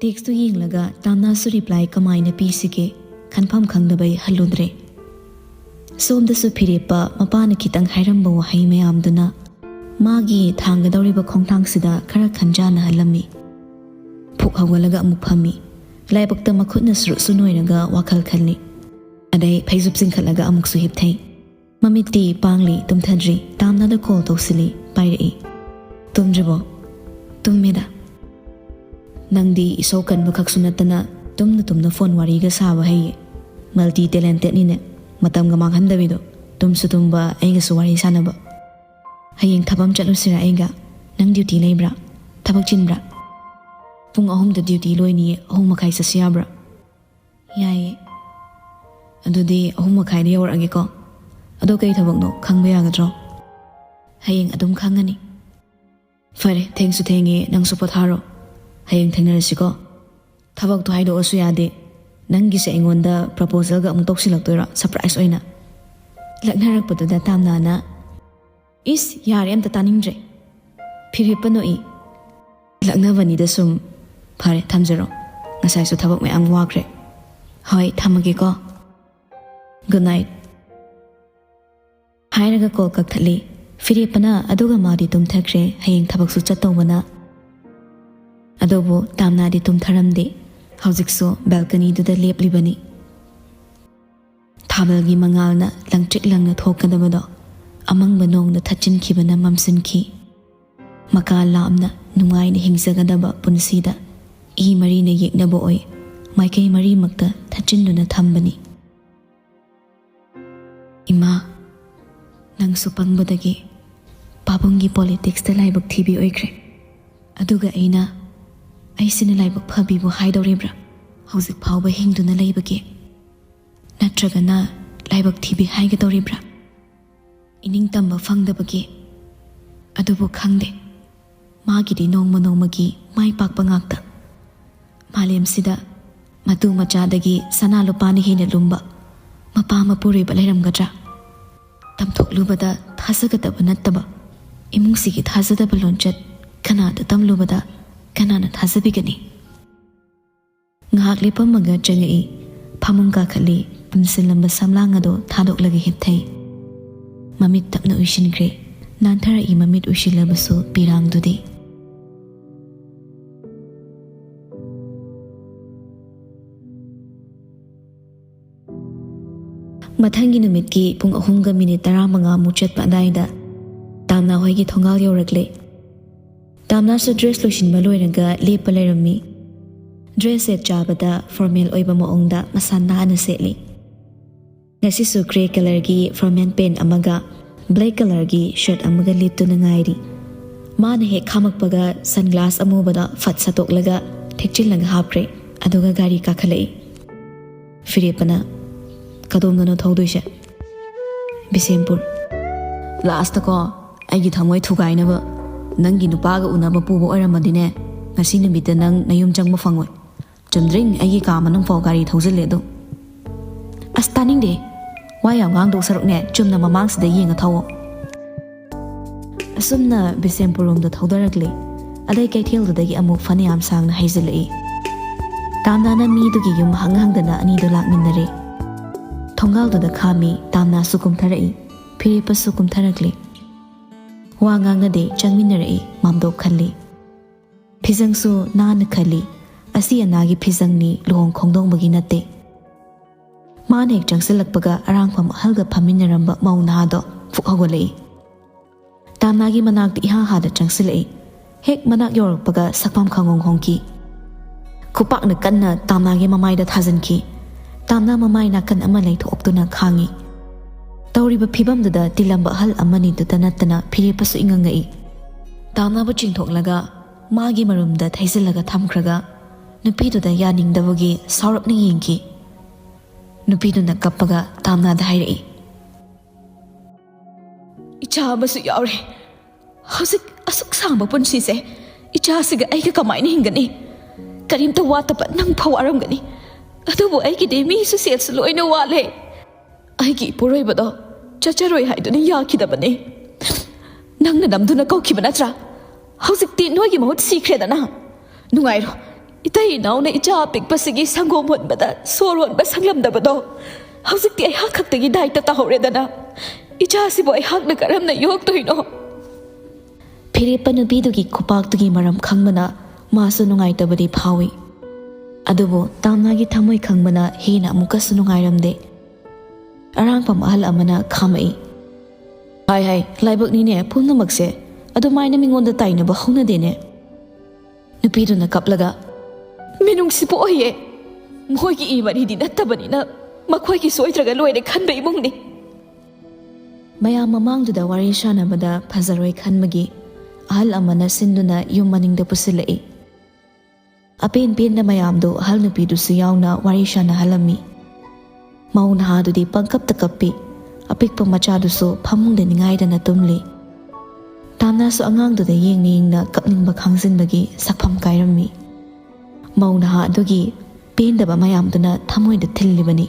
ꯇꯦꯛꯁꯇꯨ ꯌꯦꯡꯂꯒ ꯇꯥꯝꯅꯥꯁꯨ ꯔꯤꯄ꯭ꯂꯥꯏ ꯀꯃꯥꯏꯅ ꯄꯤꯁꯤꯒꯦ ꯈꯟꯐꯝ ꯈꯪꯗꯕꯩ ꯍꯜꯂꯨꯗ꯭ꯔꯦ ꯁꯣꯝꯗꯁꯨ ꯐꯤꯔꯦꯞꯄ ꯃꯄꯥꯅ ꯈꯤꯇꯪ ꯍꯥꯏꯔꯝꯕ ꯋꯥꯍꯩ ꯃꯌꯥꯝꯗꯨꯅ ꯃꯥꯒꯤ ꯊꯥꯡꯒꯗꯧꯔꯤꯕ ꯈꯣꯡꯊꯥꯡꯁꯤꯗ ꯈꯔ ꯈꯟꯖꯥꯟꯅꯍꯜꯂꯝꯃꯤ ꯐꯨꯛ ꯍꯧꯒꯠꯂꯒ ꯑꯃꯨꯛ ꯐꯝꯃꯤ ꯂꯥꯏꯕꯛꯇ ꯃꯈꯨꯠꯅ ꯁꯨꯔꯨ ꯅꯣꯏꯔꯒ ꯋꯥꯈꯜ ꯈꯜꯂꯤ ꯑꯗꯩ ꯐꯩꯖꯨꯞ ꯆꯤꯡꯈꯠꯂꯒ ꯑꯃꯨꯛꯁꯨ ꯍꯤꯞꯊꯩ ꯃꯃꯤꯠꯇꯤ ꯄꯥꯡꯂꯤ ꯇꯨꯝꯊꯗ꯭ꯔꯤ ꯇꯥꯝꯅꯥꯗ ꯀꯣꯜ ꯇꯧꯁꯤꯜꯂꯤ ꯄꯥꯏꯔꯛꯏ ꯇꯨꯝꯗ꯭ꯔꯤꯕꯣ ꯇꯨꯝꯃꯦꯗ ꯅꯪꯗꯤ ꯏꯁꯧ ꯀꯟꯕ ꯈꯛꯁꯨ ꯅꯠꯇꯅ ꯇꯨꯝꯅ ꯐꯣꯟ ꯋꯥꯔꯤꯒ ꯁꯥꯕ ꯍꯩꯌꯦ ꯃꯜꯇꯤ ꯇꯦꯂꯦꯟꯇꯦꯠꯅꯤꯅꯦ ꯃꯇꯝꯒ ꯃꯥꯡꯍꯟꯗꯕꯤꯗꯣ ꯇꯨꯝꯁꯨ ꯇꯨꯝꯕ ꯑꯩꯒꯁꯨ ꯋꯥꯔꯤ ꯁꯥꯟꯅꯕ ꯍꯌꯦꯡ ꯊꯕꯛ ꯆꯠꯂꯨꯁꯤꯔ ꯑꯩꯒ ꯅꯪ ꯗ꯭ꯌꯨꯇꯤ ꯂꯩꯕ꯭ꯔꯥ ꯊꯕꯛ ꯆꯤꯟꯕ꯭ꯔꯥ ꯄꯨꯡ 3ꯗ ꯗ꯭ꯌꯨꯇꯤ ꯂꯣꯏꯅꯤꯌꯦ 3:30 ꯆꯠꯁꯤ ꯌꯥꯕ꯭ꯔꯥ ꯌꯥꯏꯌꯦ ꯑꯗꯨꯗꯤ 3:30ꯗ ꯌꯧꯔꯛꯑꯒꯦꯀꯣ ꯑꯗꯣ ꯀꯩ ꯊꯕꯛꯅೋ ꯈꯪꯕ ꯌꯥꯒꯗ꯭ꯔꯣ ꯍꯌꯦꯡ ꯑꯗꯨꯝ ꯈꯪꯒꯅꯤ ꯐꯔꯦ ꯊꯦꯡꯁꯨ ꯊꯦꯡꯉꯦ ꯅꯪꯁꯨ ꯄꯣꯊꯥꯔꯣ ꯍꯌꯦꯡ ꯊꯦꯡꯅꯔꯁꯤꯀꯣ ꯊꯕꯛꯇꯣ ꯍꯥꯏꯗꯣꯛꯑꯁꯨ ꯌꯥꯗꯦ ꯅꯪꯒꯤꯁꯦ ꯑꯩꯉꯣꯟꯗ ꯄ꯭ꯔꯄꯣꯖꯦꯜꯒ ꯑꯃꯨꯛ ꯇꯧꯁꯤꯜꯂꯛꯇꯣꯏꯔꯣ ꯁꯔꯄ꯭ꯔꯥꯏꯖ ꯑꯣꯏꯅ ꯂꯛꯅꯔꯛꯄꯗꯨꯗ ꯇꯥꯝꯅꯥꯅ ꯏꯁ ꯌꯥꯔꯦ ꯑꯝꯇ ꯇꯥꯅꯤꯡꯗ꯭ꯔꯦ ꯐꯤꯔꯦꯞꯄ ꯅꯣꯛꯏ ꯂꯛꯅꯕꯅꯤꯗ ꯁꯨꯝ ꯐꯔꯦ ꯊꯝꯖꯔꯣ ꯉꯁꯥꯏꯁꯨ ꯊꯕꯛ ꯃꯌꯥꯝ ꯋꯥꯈ꯭ꯔꯦ ꯍꯣꯏ ꯊꯝꯃꯒꯦꯀꯣ ꯒꯨꯗ ꯅꯥꯏꯠ ꯍꯥꯏꯔꯒ ꯀꯣꯜ ꯀꯛꯊꯠꯂꯤ ꯐꯤꯔꯦꯞꯄꯅ ꯑꯗꯨꯒ ꯃꯥꯗꯤ ꯇꯨꯝꯊꯈ꯭ꯔꯦ ꯍꯌꯦꯡ ꯊꯕꯛꯁꯨ ꯆꯠꯇꯧꯕꯅ ꯑꯗꯨꯕꯨ ꯇꯥꯝꯅꯥꯗꯤ ꯇꯨꯝꯊꯔꯝꯗꯦ ꯍꯧꯖꯤꯛꯁꯨ ꯕꯦꯜꯀꯅꯤꯗꯨꯗ ꯂꯦꯞꯂꯤꯕꯅꯤ ꯊꯥꯕꯜꯒꯤ ꯃꯉꯥꯜꯅ ꯂꯪꯇ꯭ꯔꯤꯛ ꯂꯪꯅ ꯊꯣꯛꯀꯗꯕꯗꯣ ꯑꯃꯪꯕ ꯅꯣꯡꯅ ꯊꯠꯆꯤꯟꯈꯤꯕꯅ ꯃꯝꯁꯤꯟꯈꯤ ꯃꯀꯥ ꯂꯥꯝꯅ ꯅꯨꯡꯉꯥꯏꯅ ꯍꯤꯡꯖꯒꯗꯕ ꯄꯨꯟꯁꯤꯗ ꯏ ꯃꯔꯤꯅ ꯌꯦꯛꯅꯕ ꯑꯣꯏ ꯃꯥꯏꯀꯩ ꯃꯔꯤꯃꯛꯇ ꯊꯠꯆꯤꯟꯗꯨꯅ ꯊꯝꯕꯅꯤ ꯏꯃꯥ ꯅꯪꯁꯨ ꯄꯪꯕꯗꯒꯤ ꯄꯥꯕꯨꯡꯒꯤ ꯄꯣꯂꯤꯇꯤꯛꯁꯇ ꯂꯥꯏꯕꯛ ꯊꯤꯕꯤ ꯑꯣꯏꯈ꯭ꯔꯦ ꯑꯗꯨꯒ ꯑꯩꯁꯤꯅ ꯂꯥꯏꯕꯛ ꯐꯕꯤꯕꯨ ꯍꯥꯏꯗꯧꯔꯤꯕ꯭ꯔꯥ ꯍꯧꯖꯤꯛ ꯐꯥꯎꯕ ꯍꯤꯡꯗꯨꯅ ꯂꯩꯕꯒꯦ ꯅꯠꯇ꯭ꯔꯒꯅ ꯂꯥꯏꯕꯛ ꯊꯤꯕꯤ ꯍꯥꯏꯒꯗꯧꯔꯤꯕ꯭ꯔꯥ ꯏꯅꯤꯡꯇꯝꯕ ꯐꯪꯗꯕꯒꯤ ꯑꯗꯨꯕꯨ ꯈꯪꯗꯦ ꯃꯥꯒꯤꯗꯤ ꯅꯣꯡꯃ ꯅꯣꯡꯃꯒꯤ ꯃꯥꯏ ꯄꯥꯛꯄ ꯉꯥꯛꯇ ꯃꯥꯂꯦꯝꯁꯤꯗ ꯃꯇꯨ ꯃꯆꯥꯗꯒꯤ ꯁꯅꯥ ꯂꯨꯄꯥꯅ ꯍꯦꯟꯅ ꯂꯨꯝꯕ ꯃꯄꯥ ꯃꯄꯨꯔꯣꯏꯕ ꯂꯩꯔꯝꯒꯗ꯭ꯔꯥ ꯇꯝꯊꯣꯛꯂꯨꯕꯗ ꯊꯥꯖꯒꯗꯕ ꯅꯠꯇꯕ ꯏꯃꯨꯡꯁꯤꯒꯤ ꯊꯥꯖꯗꯕ ꯂꯣꯟꯆꯠ ꯀꯅꯥꯗ ꯇꯝꯂꯨꯕꯗ ꯀꯅꯥꯅ ꯊꯥꯖꯕꯤꯒꯅꯤ ꯉꯥꯏꯍꯥꯛ ꯂꯦꯞꯄꯝꯃꯒ ꯆꯪꯉꯛꯏ ꯐꯃꯨꯡ ꯀꯥꯈꯠꯂꯤ ꯄꯨꯟꯁꯤꯜꯂꯝꯕ ꯁꯝꯂꯥꯡ ꯑꯗꯣ ꯊꯥꯗꯣꯛꯂꯒ ꯍꯤꯞꯊꯩ ꯃꯃꯤꯠ ꯇꯞꯅ ꯎꯏꯁꯤꯟꯈ꯭ꯔꯦ ꯅꯥꯟꯊꯔꯛꯏ ꯃꯃꯤꯠ ꯎꯏꯁꯤꯜꯂꯕꯁꯨ ꯄꯤꯔꯥꯡꯗꯨꯗꯤ ꯃꯊꯪꯒꯤ ꯅꯨꯃꯤꯠꯀꯤ ꯄꯨꯡ 3:15 ꯆꯠꯄ ꯑꯗꯥꯏꯗ ꯇꯥꯝꯅꯥ ꯍꯣꯏꯒꯤ ꯊꯣꯡꯒꯥꯜ ꯌꯧꯔꯛꯂꯦ ꯇꯥꯝꯅꯥꯁꯨ ꯗ꯭ꯔꯦꯁ ꯂꯣꯏꯁꯤꯟꯕ ꯂꯣꯏꯔꯒ ꯂꯦꯞꯄ ꯂꯩꯔꯝꯃꯤ ꯗ꯭ꯔꯦꯁ ꯁꯦꯠ ꯆꯥꯕꯗ ꯐꯣꯔꯃꯦꯜ ꯑꯣꯏꯕ ꯃꯑꯣꯡꯗ ꯃꯁꯥ ꯅꯥꯟꯅ ꯁꯦꯠꯂꯤ ꯉꯁꯤꯁꯨ ꯒ꯭ꯔꯦ ꯀꯂꯔꯒꯤ ꯐꯣꯔꯃꯦꯜ ꯄꯦꯟ ꯑꯃꯒ ꯕ꯭ꯂꯦꯛ ꯀꯂꯔꯒꯤ ꯁꯔꯠ ꯑꯃꯒ ꯂꯤꯠꯇꯨꯅ ꯉꯥꯏꯔꯤ ꯃꯥꯅ ꯍꯦꯛ ꯈꯥꯝꯃꯛꯄꯒ ꯁꯟꯒ꯭ꯂꯥꯁ ꯑꯃꯨꯕꯗ ꯐꯠ ꯁꯠꯇꯣꯛꯂꯒ ꯊꯦꯛꯆꯤꯜꯂꯒ ꯍꯥꯞꯈ꯭ꯔꯦ ꯑꯗꯨꯒ ꯒꯥꯔꯤ ꯀꯥꯈꯠꯂꯛꯏ ꯐꯤꯔꯦꯞꯄꯅ ꯀꯗꯣꯝꯗꯅꯣ ꯊꯧꯗꯣꯏꯁꯦ ꯕꯤꯁꯦꯝꯄꯨꯔ ꯂꯥꯁꯇꯀꯣ ꯑꯩꯒꯤ ꯊꯃꯣꯏ ꯊꯨꯒꯥꯏꯅꯕ ꯅꯪꯒꯤ ꯅꯨꯄꯥꯒ ꯎꯅꯕ ꯄꯨꯕ ꯑꯣꯏꯔꯝꯃꯗꯤꯅꯦ ꯉꯁꯤ ꯅꯨꯃꯤꯠꯇ ꯅꯪ ꯅꯌꯨꯝ ꯆꯪꯕ ꯐꯪꯉꯣꯏ ꯆꯨꯝꯗ꯭ꯔꯤꯡ ꯑꯩꯒꯤ ꯀꯥ ꯃꯅꯨꯡꯐꯥꯎ ꯒꯥꯔꯤ ꯊꯧꯖꯤꯜꯂꯦ ꯑꯗꯨꯝ ꯑꯁ ꯇꯥꯅꯤꯡꯗꯦ ꯋꯥ ꯌꯥꯝ ꯉꯥꯡꯗꯧ ꯁꯔꯨꯛꯅꯦ ꯆꯨꯝꯅ ꯃꯃꯥꯡꯁꯤꯗ ꯌꯦꯡꯉ ꯊꯧꯋꯣ ꯑꯁꯨꯝꯅ ꯕꯤꯁꯦꯝꯄꯨꯔ ꯔꯣꯝꯗ ꯊꯧꯗꯔꯛꯂꯦ ꯑꯗꯩ ꯀꯩꯊꯦꯜꯗꯨꯗꯒꯤ ꯑꯃꯨꯛ ꯐꯅꯌꯥꯝ ꯁꯥꯡꯅ ꯍꯩꯖꯤꯜꯂꯛꯏ ꯇꯥꯝꯅꯥꯅ ꯃꯤꯗꯨꯒꯤ ꯌꯨꯝ ꯍꯪꯗꯅ ꯑꯅꯤꯗꯨ ꯂꯥꯛꯃꯤꯟꯅꯔꯦ ꯊꯣꯡꯒꯥꯜꯗꯨꯗ ꯈꯥꯝꯃꯤ ꯇꯥꯝꯅꯥꯁꯨ ꯀꯨꯝꯊꯔꯛꯏ ꯐꯤꯔꯦꯞꯄꯁꯨ ꯀꯨꯝꯊꯔꯛꯂꯤ ꯋꯥ ꯉꯥꯡꯅꯗꯦ ꯆꯪꯃꯤꯟꯅꯔꯛꯏ ꯃꯥꯝꯗꯣꯞ ꯈꯜꯂꯤ ꯐꯤꯖꯪꯁꯨ ꯅꯥꯟꯅ ꯈꯜꯂꯤ ꯑꯁꯤ ꯑꯅꯥꯒꯤ ꯐꯤꯖꯪꯅꯤ ꯂꯨꯍꯣꯡ ꯈꯣꯡꯗꯣꯡꯕꯒꯤ ꯅꯠꯇꯦ ꯃꯥꯅ ꯍꯦꯛ ꯆꯪꯁꯤꯜꯂꯛꯄꯒ ꯑꯔꯥꯡꯐꯝ ꯑꯍꯜꯒ ꯐꯝꯃꯤꯟꯅꯔꯝꯕ ꯃꯧ ꯅꯍꯥꯗꯣ ꯐꯨꯛ ꯍꯧꯒꯠꯂꯛꯏ ꯇꯥꯝꯅꯥꯒꯤ ꯃꯅꯥꯛꯇ ꯏꯍꯥ ꯍꯥꯗ ꯆꯪꯁꯤꯜꯂꯛꯏ ꯍꯦꯛ ꯃꯅꯥꯛ ꯌꯧꯔꯛꯄꯒ ꯁꯛꯐꯝ ꯈꯪꯍꯣꯡ ꯍꯣꯡꯈꯤ ꯈꯨꯄꯥꯛꯅ ꯀꯟꯅ ꯇꯥꯝꯅꯥꯒꯤ ꯃꯃꯥꯏꯗ ꯊꯥꯖꯤꯟꯈꯤ ꯇꯥꯝꯅꯥ ꯃꯃꯥꯏ ナꯀꯟ ꯑꯃ ꯂꯩꯊꯣꯛꯇꯨꯅ ꯈꯥꯡꯉꯤ ꯇꯧꯔꯤꯕ ꯐꯤꯕꯝꯗꯨꯗ ꯇꯤꯜꯂꯝꯕ ꯑꯍꯜ ꯑꯃꯅꯤꯗꯨꯗ ꯅꯠꯇꯅ ꯐꯤꯔꯦꯞꯄꯁꯨ ꯏꯉꯪꯉꯛꯏ ꯇꯥꯝꯅꯥꯕꯨ ꯆꯤꯡꯊꯣꯛꯂꯒ ꯃꯥꯒꯤ ꯃꯔꯨꯝꯗ ꯊꯩꯖꯤꯜꯂꯒ ꯊꯝꯈ꯭ꯔꯒ ꯅꯨꯄꯤꯗꯨꯗ ꯌꯥꯅꯤꯡꯗꯕꯒꯤ ꯁꯥꯎꯔꯞꯅ ꯌꯦꯡꯈꯤ ꯅꯨꯄꯤꯗꯨꯅ ꯀꯞꯄꯒ ꯇꯥꯝꯅꯥꯗ ꯍꯥꯏꯔꯛꯏ ꯏꯆꯥ ꯑꯃꯁꯨ ꯌꯥꯎꯔꯦ ꯍꯧꯖꯤꯛ ꯑꯁꯨꯛ ꯁꯥꯡꯕ ꯄꯨꯟꯁꯤꯁꯦ ꯏꯆꯥꯁꯤꯒ ꯑꯩꯒ ꯀꯃꯥꯏꯅ ꯍꯤꯡꯒꯅꯤ ꯀꯔꯤꯝꯇ ꯋꯥꯠꯇꯕ ꯅꯪ ꯐꯥꯎ ꯋꯥꯔꯝꯒꯅꯤ ꯑꯗꯨꯕꯨ ꯑꯩꯒꯤꯗꯤ ꯃꯤꯁꯨ ꯁꯦꯠꯁꯨ ꯂꯣꯏꯅ ꯋꯥꯠꯂꯦ ꯑꯩꯒꯤ ꯏꯄꯨꯔꯣꯏꯕꯗꯣ ꯆꯠꯆꯔꯣꯏ ꯍꯥꯏꯗꯨꯅ ꯌꯥꯈꯤꯗꯕꯅꯤ ꯅꯪꯅ ꯅꯝꯗꯨꯅ ꯀꯧꯈꯤꯕ ꯅꯠꯇ꯭ꯔꯥ ꯍꯧꯖꯤꯛꯇꯤ ꯅꯣꯏꯒꯤ ꯃꯍꯨꯠ ꯁꯤꯈ꯭ꯔꯦꯗꯅ ꯅꯨꯡꯉꯥꯏꯔꯣ ꯏꯇꯩ ꯏꯅꯥꯎꯅ ꯏꯆꯥ ꯑꯄꯤꯛꯄꯁꯤꯒꯤ ꯁꯪꯒꯣꯝ ꯍꯣꯟꯕꯗ ꯁꯣꯔ ꯍꯣꯟꯕ ꯁꯪꯂꯝꯗꯕꯗꯣ ꯍꯧꯖꯤꯛꯇꯤ ꯑꯩꯍꯥꯛ ꯈꯛꯇꯒꯤ ꯗꯥꯏꯇ ꯇꯥꯍꯧꯔꯦꯗꯅ ꯏꯆꯥꯁꯤꯕꯨ ꯑꯩꯍꯥꯛꯅ ꯀꯔꯝꯅ ꯌꯣꯛꯇꯣꯏꯅꯣ ꯐꯤꯔꯦꯞꯄ ꯅꯨꯄꯤꯗꯨꯒꯤ ꯈꯨꯄꯥꯛꯇꯨꯒꯤ ꯃꯔꯝ ꯈꯪꯕꯅ ꯃꯥꯁꯨ ꯅꯨꯡꯉꯥꯏꯇꯕꯗꯤ ꯐꯥꯎꯏ ꯑꯗꯨꯕꯨ ꯇꯥꯝꯅꯥꯒꯤ ꯊꯃꯣꯏ ꯈꯪꯕꯅ ꯍꯦꯟꯅ ꯑꯃꯨꯛꯀꯁꯨ ꯅꯨꯡꯉꯥꯏꯔꯝꯗꯦ ꯑꯔꯥꯡꯐꯝ ꯑꯍꯜ ꯑꯃꯅ ꯈꯥꯝꯃꯛꯏ ꯍꯥꯏ ꯂꯥꯏꯕꯛꯅꯤꯅꯦ ꯄꯨꯝꯅꯃꯛꯁꯦ ꯑꯗꯨꯃꯥꯏꯅ ꯃꯤꯉꯣꯟꯗ ꯇꯥꯏꯅꯕ ꯍꯧꯅꯗꯦꯅꯦ ꯅꯨꯄꯤꯗꯨꯅ ꯀꯞꯂꯒ ꯃꯤꯅꯨꯡꯁꯤꯕꯨ ꯑꯣꯏꯌꯦ ꯃꯈꯣꯏꯒꯤ ꯏ ꯃꯔꯤꯗꯤ ꯅꯠꯇꯕꯅꯤꯅ ꯃꯈꯣꯏꯒꯤ ꯁꯣꯏꯗ꯭ꯔꯒ ꯂꯣꯏꯔꯦ ꯈꯟꯕ ꯏꯃꯨꯡꯅꯤ ꯃꯌꯥꯝ ꯃꯃꯥꯡꯗꯨꯗ ꯋꯥꯔꯤ ꯁꯥꯟꯅꯕꯗ ꯐꯖꯔꯣꯏ ꯈꯟꯕꯒꯤ ꯑꯍꯜ ꯑꯃꯅ ꯁꯤꯟꯗꯨꯅ ꯌꯨꯝ ꯃꯅꯤꯡꯗ ꯄꯨꯁꯤꯜꯂꯛꯏ ꯑꯄꯦꯟ ꯄꯦꯟꯗ ꯃꯌꯥꯝꯗꯨ ꯑꯍꯜ ꯅꯨꯄꯤꯗꯨꯁꯨ ꯌꯥꯎꯅ ꯋꯥꯔꯤ ꯁꯥꯟꯅꯍꯜꯂꯝꯃꯤ ꯃꯧ ꯅꯍꯥꯗꯨꯗꯤ ꯄꯪꯀꯞꯇ ꯀꯞꯄꯤ ꯑꯄꯤꯛꯄ ꯃꯆꯥꯗꯨꯁꯨ ꯐꯃꯨꯡꯗ ꯅꯤꯡꯉꯥꯏꯗꯅ ꯇꯨꯝꯂꯤ ꯇꯥꯝꯅꯥꯁꯨ ꯑꯉꯥꯡꯗꯨꯗ ꯌꯦꯡꯅ ꯌꯦꯡꯅ ꯀꯞꯅꯤꯡꯕ ꯈꯥꯡꯖꯤꯟꯕꯒꯤ ꯁꯛꯐꯝ ꯀꯥꯏꯔꯝꯃꯤ ꯃꯧ ꯅꯍꯥ ꯑꯗꯨꯒꯤ ꯄꯦꯟꯗꯕ ꯃꯌꯥꯝꯗꯨꯅ ꯊꯃꯣꯏꯗ ꯊꯤꯜꯂꯤꯕꯅꯤ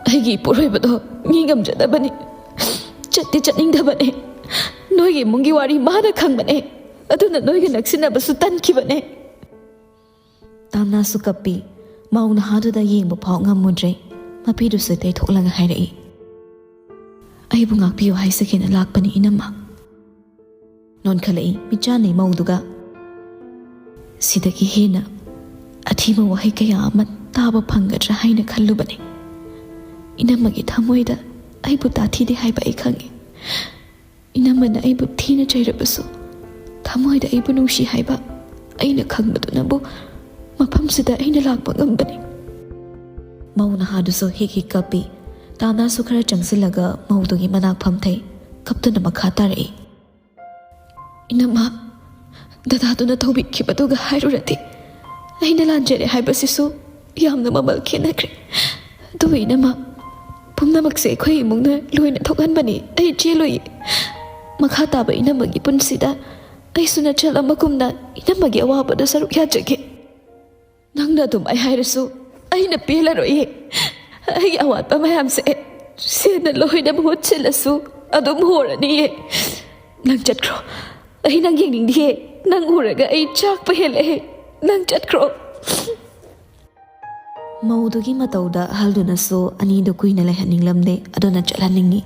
ꯑꯩꯒꯤ ꯏꯄꯨꯔꯣꯏꯕꯗꯣ ꯃꯤ ꯉꯝꯖꯗꯕꯅꯤ ꯆꯠꯇꯤ ꯆꯠꯅꯤꯡꯗꯕꯅꯦ ꯅꯣꯏꯒꯤ ꯏꯃꯨꯡꯒꯤ ꯋꯥꯔꯤ ꯃꯥꯅ ꯈꯪꯕꯅꯦ ꯑꯗꯨꯅ ꯅꯣꯏꯒ ꯅꯛꯁꯤꯟꯅꯕꯁꯨ ꯇꯟꯈꯤꯕꯅꯦ ꯇꯥꯝꯅꯥꯁꯨ ꯀꯞꯄꯤ ꯃꯧ ꯅꯍꯥꯗꯨꯗ ꯌꯦꯡꯕ ꯐꯥꯎ ꯉꯝꯃꯨꯗ꯭ꯔꯦ ꯃꯄꯤꯗꯨꯁꯨ ꯇꯩꯊꯣꯛꯂꯒ ꯍꯥꯏꯔꯛꯏ ꯑꯩꯕꯨ ꯉꯥꯛꯄꯤꯌꯨ ꯍꯥꯏꯖꯒꯦꯅ ꯂꯥꯛꯄꯅꯤ ꯏꯅꯝꯃ ꯅꯣꯟꯈꯠꯂꯛꯏ ꯃꯤꯆꯥꯟꯅꯩ ꯃꯧꯗꯨꯒ ꯁꯤꯗꯒꯤ ꯍꯦꯟꯅ ꯑꯊꯤꯕ ꯋꯥꯍꯩ ꯀꯌా ꯑꯃ ꯇꯥꯕ ꯐꯪꯒꯗ꯭ꯔꯥ ꯍꯥꯏꯅ ꯈꯜꯂꯨꯕꯅꯤ ꯏꯅꯝꯃꯒꯤ ꯊꯃꯣꯏꯗ ꯑꯩꯕꯨ ꯇꯥꯊꯤꯗꯦ ꯍꯥꯏꯕ ꯑꯩ ꯈꯪꯉꯤ ꯏꯅꯝꯃꯅ ꯑꯩꯕꯨ ꯊꯤꯅ ꯆꯩꯔꯕꯁꯨ ꯊꯃꯣꯏꯗ ꯑꯩꯕꯨ ꯅꯨꯡꯁꯤ ꯍꯥꯏꯕ ꯑꯩꯅ ꯈꯪꯕꯗꯨꯅꯕꯨ ꯃꯐꯝꯁꯤꯗ ꯑꯩꯅ ꯂꯥꯛꯄ ꯉꯝꯕꯅꯤ ꯃꯧ ꯅꯍꯥꯗꯨꯁꯨ ꯍꯤꯛ ꯍꯤꯛ ꯀꯞꯄꯤ ꯇꯥꯝꯅꯥꯁꯨ ꯈꯔ ꯆꯪꯁꯤꯜꯂꯒ ꯃꯧꯗꯨꯒꯤ ꯃꯅꯥꯛ ꯐꯝꯊꯩ ꯀꯞꯇꯨꯅ ꯃꯈꯥ ꯇꯥꯔꯛꯏ ꯏꯅꯝꯃ ꯗꯗꯥꯗꯨꯅ ꯇꯧꯕꯤꯈꯤꯕꯗꯨꯒ ꯍꯥꯏꯔꯨꯔꯗꯤ ꯑꯩꯅ ꯂꯥꯟꯖꯔꯦ ꯍꯥꯏꯕꯁꯤꯁꯨ ꯌꯥꯝꯅ ꯃꯃꯜ ꯈꯦꯠꯅꯈ꯭ꯔꯦ ꯑꯗꯨꯕꯨ ꯏꯅꯝꯃ ꯄꯨꯝꯅꯃꯛꯁꯦ ꯑꯩꯈꯣꯏ ꯏꯃꯨꯡꯅ ꯂꯣꯏꯅ ꯊꯣꯛꯍꯟꯕꯅꯤ ꯑꯩ ꯆꯦꯜꯂꯣꯏ ꯃꯈꯥ ꯇꯥꯕ ꯏꯅꯝꯃꯒꯤ ꯄꯨꯟꯁꯤꯗ ꯑꯩꯁꯨ ꯅꯆꯜ ꯑꯃꯒꯨꯝꯅ ꯏꯅꯝꯃꯒꯤ ꯑꯋꯥꯕꯗ ꯁꯔꯨꯛ ꯌꯥꯖꯒꯦ ꯅꯪꯅ ꯑꯗꯨꯃꯥꯏ ꯍꯥꯏꯔꯁꯨ ꯑꯩꯅ ꯄꯦꯜꯂꯔꯣꯏꯌꯦ ꯑꯩꯒꯤ ꯑꯋꯥꯠꯄ ꯃꯌꯥꯝꯁꯦ ꯁꯦꯟꯅ ꯂꯣꯏꯅ ꯃꯍꯨꯠ ꯁꯤꯜꯂꯁꯨ ꯑꯗꯨꯝ ꯍꯣꯔꯅꯤꯌꯦ ꯅꯪ ꯆꯠꯈ꯭ꯔꯣ ꯑꯩ ꯅꯪ ꯌꯦꯡꯅꯤꯡꯗꯤꯌꯦ ꯅꯪ ꯎꯔꯒ ꯑꯩ ꯆꯥꯛꯄ ꯍꯦꯜꯂꯛꯑꯦ ꯅꯪ ꯆꯠꯈ꯭ꯔꯣ ꯃꯧꯗꯨꯒꯤ ꯃꯇꯧꯗ ꯑꯍꯜꯗꯨꯅꯁꯨ ꯑꯅꯤꯗꯨ ꯀꯨꯏꯅ ꯂꯩꯍꯟꯅꯤꯡꯂꯝꯗꯦ ꯑꯗꯨꯅ ꯆꯠꯍꯟꯅꯤꯡꯉꯤ